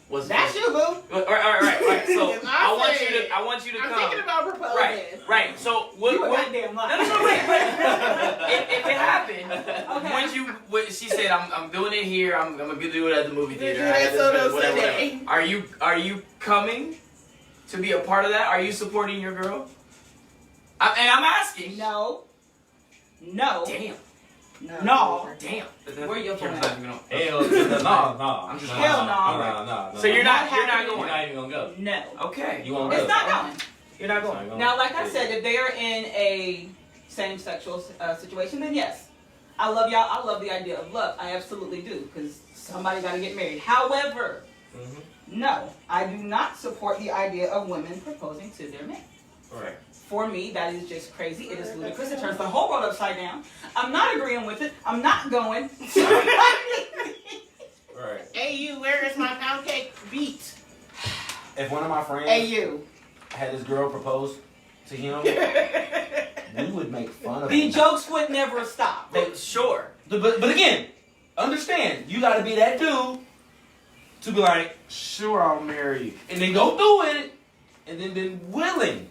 what's that's you, boo. All right. So If I I want you to I'm come. thinking about proposing. Right. So what? You a what goddamn no, lie. wait. if it happened, Okay. when she said, "I'm doing it here. I'm gonna do it at the movie Did theater." you I that got this, Soto whatever. Sunday? Are you coming to be a part of that? Are you supporting your girl? And I'm asking. No. No. Damn. No. Damn. Where your phone at? Hell, no. I'm just Hell no. No. So you're not happening. going. You're not even gonna go. No. Okay. You won't go. It's not going. You're not It's going. not going. Now, like I said, if they are in a same sexual situation, then yes. I love y'all. I love the idea of love. I absolutely do, because somebody got to get married. However, no, I do not support the idea of women proposing to their men. Right. For me, that is just crazy. It is ludicrous. It turns the whole world upside down. I'm not agreeing with it. I'm not going. Right. Hey, you, where is my pound cake beat? If one of my friends Hey, you. had this girl propose to him, we would make fun of The him. jokes would never stop. Sure. But again, understand, you gotta be that dude to be like, sure, I'll marry you. And then go through it, and then been willing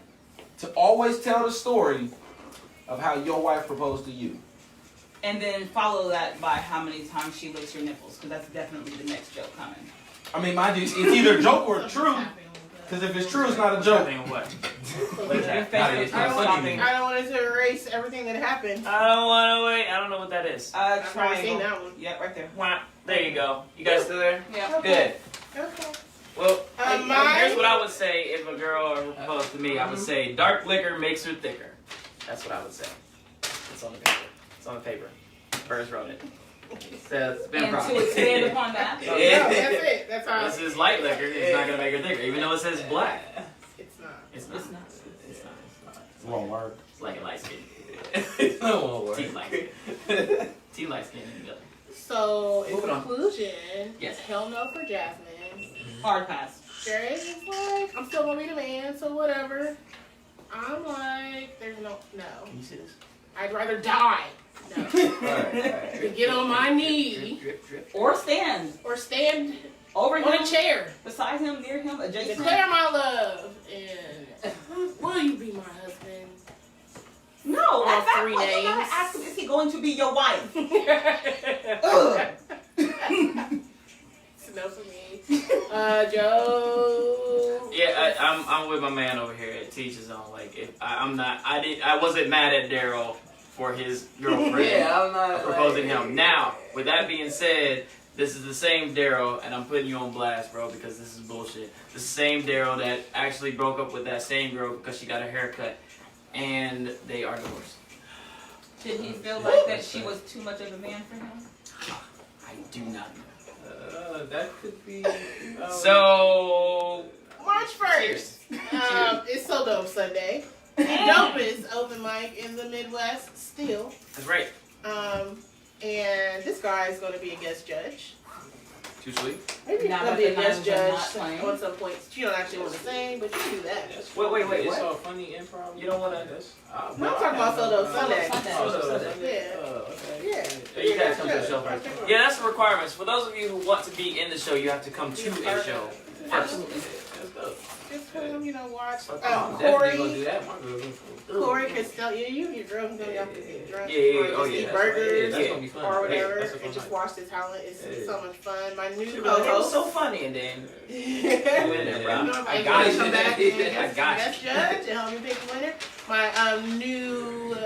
to always tell the story of how your wife proposed to you. And then follow that by how many times she licks your nipples, because that's definitely the next joke coming. I mean, mind you, it's either a joke or true, because if it's true, it's not a joke. What? Your that? face is I don't, want, stopping. I don't want it to erase everything that happened. I don't want to wait. I don't know what that is. I've never seen Triangle. that one. Yep, right there. Wow. There you go. You guys still there? Yep. Good. Okay. Well, Mine- here's what I would say if a girl proposed to me. I would say dark liquor makes her thicker. That's what I would say. It's on the paper. It's on the paper. Burrs wrote it. So spin And to problem. expand upon that, No, that's it. That's how. This is light liquor. It's not gonna make her thicker, even though it says black. It's not. It's not. it's not. It's not. It won't work. It's like a light skin. It won't work. Tea light skin. Tea light skin. So in Moving on. conclusion, Yes. hell no for Jasmine. Hard pass. Drae is like, I'm still gonna be the man, so whatever. I'm like, there's no. Can you see this? I'd rather die. No. Right. To get on my knee Drip, drip. Or stand or stand over on a him, chair. beside him, near him, adjacent. Declare my love and will you be my husband? No, All at that three point, you gotta names. ask him, is he going to be your wife? Ugh. It's enough for me. Joe. Yeah, I'm with my man over here at Teacher's Zone. Like, if I wasn't mad at Daryl for his girlfriend I'm not proposing him. Now, with that being said, this is the same Daryl, and I'm putting you on blast, bro, because this is bullshit. The same Daryl that actually broke up with that same girl because she got a haircut, and they are divorced. Did he feel like that she was too much of a man for him? I do not know. That could be. So, March 1st. It's So Dope Sunday. The dopest open mic in the Midwest still. that's right. And this guy is going to be a guest judge. Too sweet. Maybe he's Now going to that be a the guest Niners are judge not playing. on some points. You don't actually want to sing, but you can do that. Wait, It's what? all funny improv. You don't wanna- That's. No, I'm talking about So Dope Sunday. Sunday. Yeah. Oh, okay. Yeah. You gotta come to the show first. Yeah, that's the requirements. For those of you who want to be in the show, you have to come to a show first. Absolutely. Let's go. Just come, watch. I'm definitely gonna Corey. do that. My girl gonna fool. Corey Costello. Yeah, you and your girl can go out to get drunk. Yeah, yeah, or oh, just yeah, eat that's burgers. That's gonna be fun. Or whatever, Hey, that's a fun and just night. watch the talent. It's Hey. so much fun. My new It was co-host. so funny, and then Yeah. winner, bro. I I got got to you. come back and I got guest judge and help me pick the winner. My new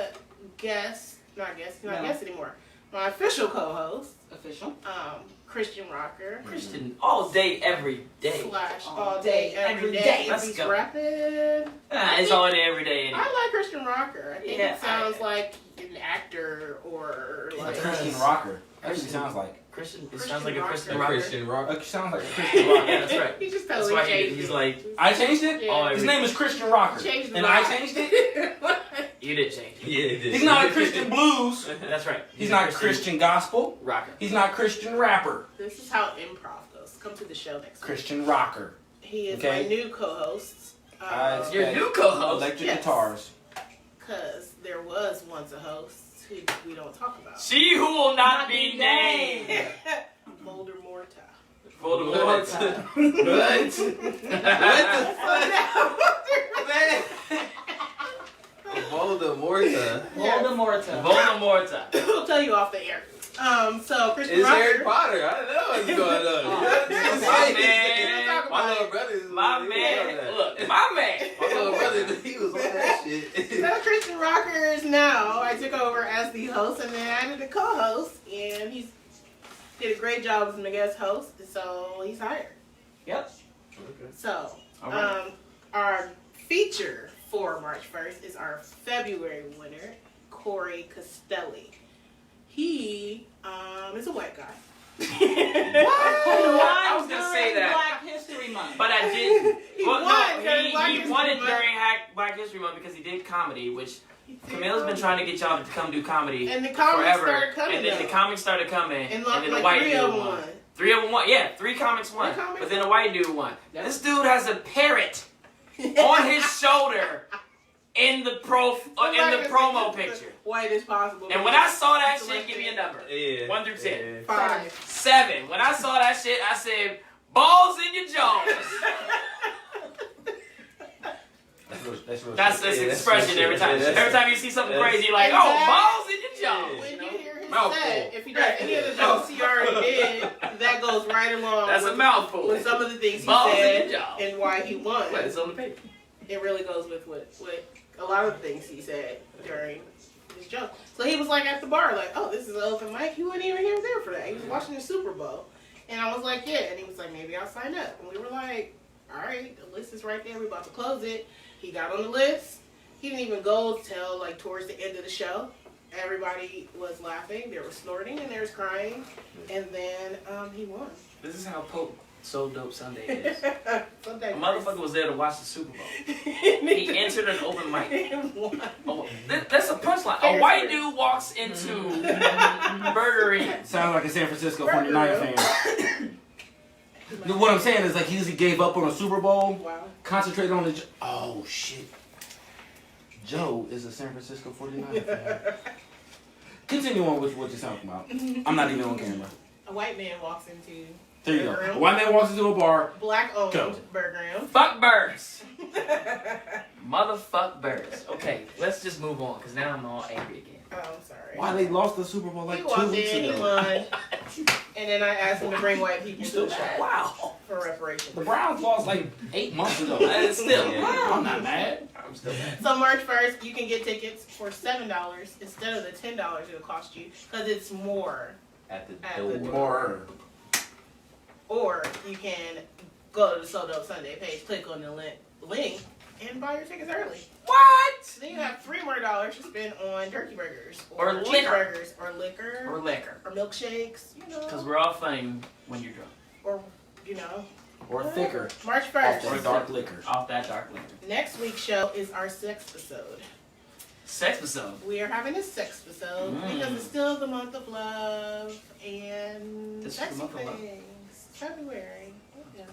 guest, not No. guest anymore. My official co-host, Official. Christian Rocker. Christian all day, every day. Slash All all day, day, every every day. day. If Let's he's go. rapping. It's all day, every day. Anyway. I like Christian Rocker. I think Yeah, it sounds like an actor or Like like. Christian rocker. That's what it sounds like. Christian. It Christian sounds like a rocker. Christian rocker. Christian rock. It sounds like a Christian rocker. Yeah, that's right. He just That's totally why changed he's it. like. I changed it? Yeah. Oh, His name is Christian Rocker. Changed the And I vibe. changed it? You did change it. Yeah, it is. He's not a Christian blues. That's right. He's a not Christian gospel. rocker. He's not Christian rapper. This is how improv goes. Come to the show next week. Christian rocker. He is Okay. my new co-host. I Your expect new co-host. electric Yes. guitars. Because there was once a host who we don't talk about. She who will not be named. Voldemorta. Voldemort. What? Voldemort. Voldemorta. Voldemorta. I'll tell you off the air. So Christian It's Rocker. Harry Potter. I know what's going on. My man. My little brother is My man. Look, my man. My little brother, he was on that shit. So Christian Rockers now, I took over as the host and then added a co-host, and he's did a great job as my guest host, so he's hired. Yep. So, All right. our feature for March 1st is our February winner, Corey Costelli. He is a white guy. I was gonna say that. Black History Month. But I didn't. He Well, won during no, Black he History won it Month. during Black History Month because he did comedy, which Qamil's been trying to get y'all to come do comedy And the comics forever. started coming. And then the though. comics started coming, And and like, then the white three dude of them won. won. 3 of them won. Yeah, 3 comics won. Three comics But then a white dude won. Yep. This dude has a parrot on his shoulder in the promo picture. White as possible. And when I saw that shit, give me a number. Yeah. 1 through 10. 5. 7. When I saw that shit, I said, balls in your jaws. That's this expression every time. Every time you see something crazy, you're like, oh, balls in your jaws. When you hear his Mouthful. set, if he does any of the jokes he already did, that goes right along That's a with, mouthful. with some of the things he Balls in said your jaws. and why he won. But it's on the paper. It really goes with what a lot of the things he said during his joke. So he was like at the bar, like, oh, this is an open mic. He wasn't even here there for that. He was watching the Super Bowl. And I was like, yeah. And he was like, maybe I'll sign up. And we were like, all right, the list is right there. We're about to close it. He got on the list. He didn't even go till like towards the end of the show. Everybody was laughing. There was snorting and there was crying. And then he won. This is how Pope So Dope Sunday is. Sunday A motherfucker was there to watch the Super Bowl. He entered an open mic. Oh, that's a punchline. A white dude walks into Burger Inn. Sounds like a San Francisco 49er fan. What I'm saying is like he gave up on a Super Bowl, Wow. concentrated on the. Oh shit. Joe is a San Francisco 49er fan. Continue on with what you're talking about. I'm not even on camera. A white man walks into There you go. Burger Inn. A white man walks into a bar. Black owned Go. Burger Inn. Fuck birds. Motherfuck birds. Okay, let's just move on because now I'm all angry again. Oh, I'm sorry. Why they lost the Super Bowl like He 2 walked weeks in, he ago? won, and then I asked him to bring white people to the show Wow. for reparations. The Browns lost like 8 months ago. Still, I'm not mad. I'm still mad. So March 1st, you can get tickets for $7 instead of the $10 it'll cost you, because it's more. At the At door. the door. More. Or you can go to the So Dope Sunday page, click on the link, and buy your tickets early. What? Then you have $3 more to spend on turkey burgers, Or liquor. cheeseburgers, or liquor, Or liquor. or milkshakes, you know. Because we're all funny when you're drunk. Or, you know. Or thicker. March Off 1st. that dark liquor. Off that dark liquor. Next week's show is our sex episode. Sex episode. We are having a sex episode because it's still the month of love and This is sexy the month of love. things. February. Yeah.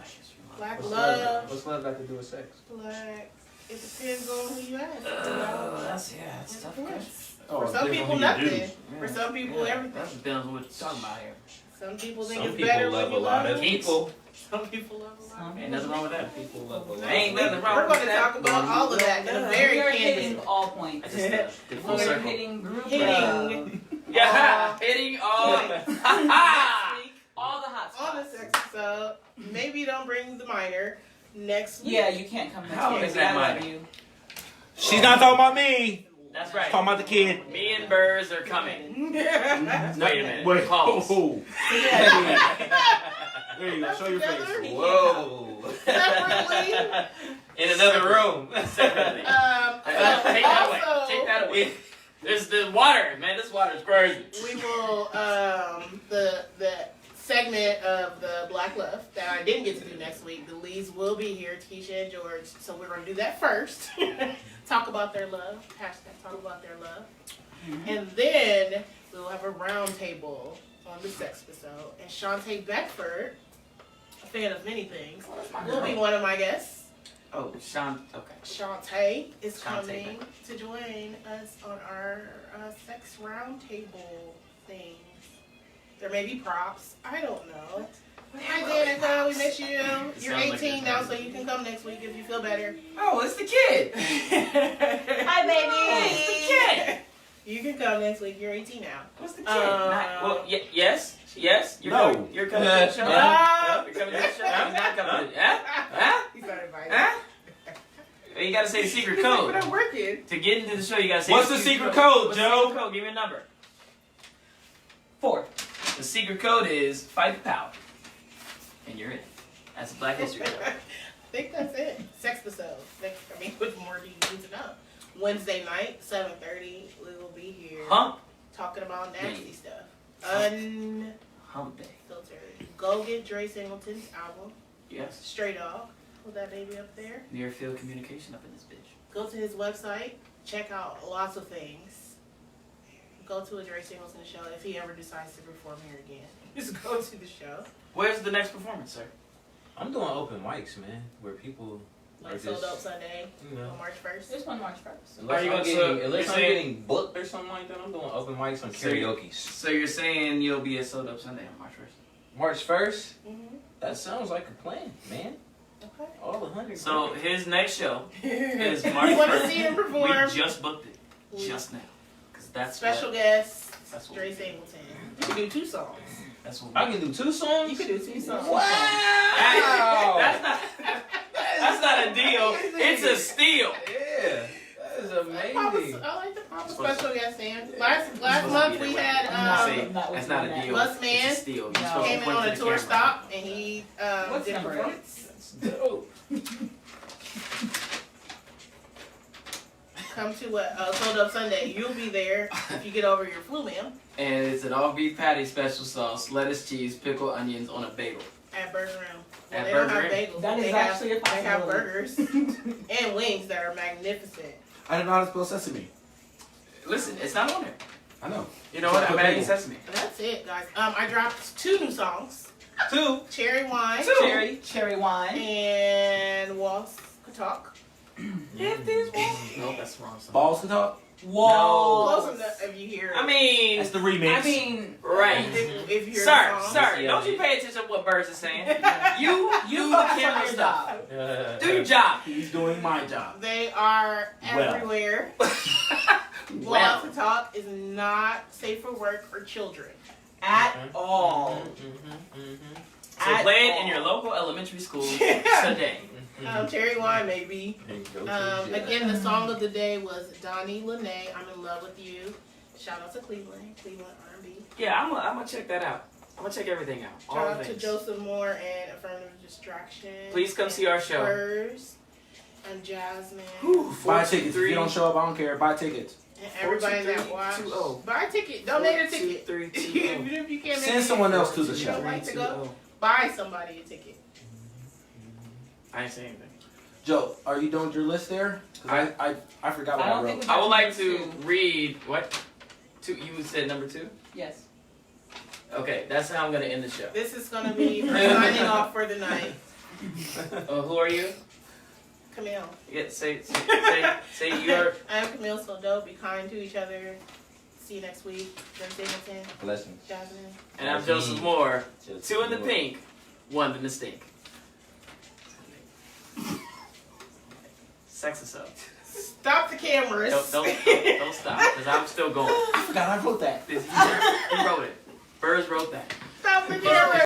Black What's love. What's love got to do with sex? Black. It depends on who you ask. That's a tough Yeah. question. For some people, nothing. For some people, everything. That depends on what you're talking about here. Some people think Some it's people better love when you a lot love of them. People. Some people love a lot. Ain't nothing wrong with that. People love a lot. Ain't nothing wrong We're with going to that. talk about all of that in a We very are candid. hitting all points. Just the full We're circle. hitting group Hitting. Yeah, hitting all. Next Ha week, all the hot on the spots. sex episode, maybe don't bring the minor. Next week. Yeah, you can't come next How week. is that I love mine? you. She's not talking about me. That's She's right. talking about the kid. Me and Burrs are coming. Wait a minute. Wait. Pause. Oh. There you go. Show your face. Together? Whoa. Separately. In another room. Separately. Take that away. Also, Take that away. There's the water, man. This water is crazy. we will the segment of the Black Love that I didn't get to do next week. The Lees will be here, Keisha and George. So we're gonna do that first. Talk about their love. Hashtag talk about their love. And then we'll have a round table on the sex episode. And Shantae Beckford, a fan of many things, will be one of my guests. Oh, Sean. Okay. Shantae is Shantae coming to join us on our sex roundtable things. There may be props. I don't know. Hi, Danica. We miss you. You're sounds like 18 now, it's so you can come next week if you feel better. Oh, it's the kid. Hi, baby. It's the kid. You can come next week. You're 18 now. What's the kid? Well, yes. You're No. coming. You're coming to the show. No. You're coming to the show. I'm not coming. Huh? He's not invited. Huh? You gotta say the secret But code. I'm working. To get into the show, you gotta say What's the secret code, What's Joe? the secret code? Give me a number. 4. The secret code is fight the power. And you're in. That's a Black History Show. I think that's it. Sex episode. What more do you need to know? Wednesday night, 7:30. We will be here Hump talking about nasty Day. stuff. Hump day. Unfiltered. Go get Drae Singleton's album, Yes. Straight Dog. Put that baby up there. Near field communication up in this bitch. Go to his website. Check out lots of things. Go to a Drae Singleton show if he ever decides to perform here again. Just go to the show. Where's the next performance, sir? I'm doing open mics, man, where people Like Or Sold just- Out Sunday you know. on March 1st. There's one March 1st. Unless, you I'm, gonna- getting, so unless you're I'm saying- getting booked or something like that, I'm doing open mics on So- karaoke. So you're saying you'll be at Sold Up Sunday on March 1st? March 1st? Mm-hmm. That sounds like a plan, man. Okay. All the 100. So his next show is You March want to 1st. see him We perform? just booked it. Just now. Because that's Special what, guest, That's what Drae we- Singleton. You can do 2 songs. that's what I can do 2 songs? You can do 2 songs. Wow! That's not a deal. It's a steal. Yeah, that is amazing. I like the Papa Supposed to- special guest, Sam. It's Last supposed to month be we that way. had See, that's not a deal. Bus Man It's a steal. You're No. supposed to came in point on to a the tour camera. stop and he What's did number? performance. That's dope. Come to Sold Up Sunday. You'll be there if you get over your flu, ma'am. And it's an all beef patty, special sauce, lettuce, cheese, pickle, onions on a bagel. At Burger Inn. Well, At they don't Burger have Inn? bagels. That but is they actually a have, they have possibility. burgers and wings that are magnificent. I didn't know how to spell sesame. Listen, it's not on there. I know. You know what? I'm adding Bagel. sesame. And that's it, guys. I dropped 2 new songs. 2. Cherry Wine Cherry wine. and Waltz Talk. If this was... No, that's the wrong song. Balls to talk. Whoa. Close enough if you hear it. I mean... That's the remix. I mean, Right. If you hear Sir, the song. sir, don't you pay attention to what Birds is saying. You the focus on camera your stuff. job. Do your job. He's doing my job. They are Well. everywhere. Well. Waltz Talk is not safe for work or children. At all. So At play it in all. your local elementary school Yeah. today. Cherry Wine, maybe. There you go. Again, the song of the day was Donnie Lene, I'm in Love with You. Shout out to Cleveland R&B. Yeah, I'm gonna check that out. I'm gonna check everything out. All Shout the out to things. Joseph Moore and Affirmative Distraction. Please come see our show. Spurs and Jasmine. Buy tickets. If you don't show up, I don't care. Buy tickets. And everybody that watched. 42320. Buy a ticket. Donate a ticket. 42320. Even if you can't make Send it, someone else to the you show. don't like to go, buy somebody a ticket. I ain't saying anything. Joe, are you done with your list there? 'Cause I forgot what I I, don't wrote. think we I would like Two. to read what? 2. You said number 2. Yes. Okay, that's how I'm gonna end the show. This is going to be signing off for the night. Who are you? Qamil. Yeah, say you're. I'm Qamil, so dope. Be kind to each other. See you next week. Singleton, Blessings. Jasmine. And I'm Joseph Moore. 2 in the pink, 1 in the stink. Sex us up. Stop the cameras. Don't stop, because I'm still going. I forgot I wrote that. He wrote it. Burrs wrote that. Stop the cameras.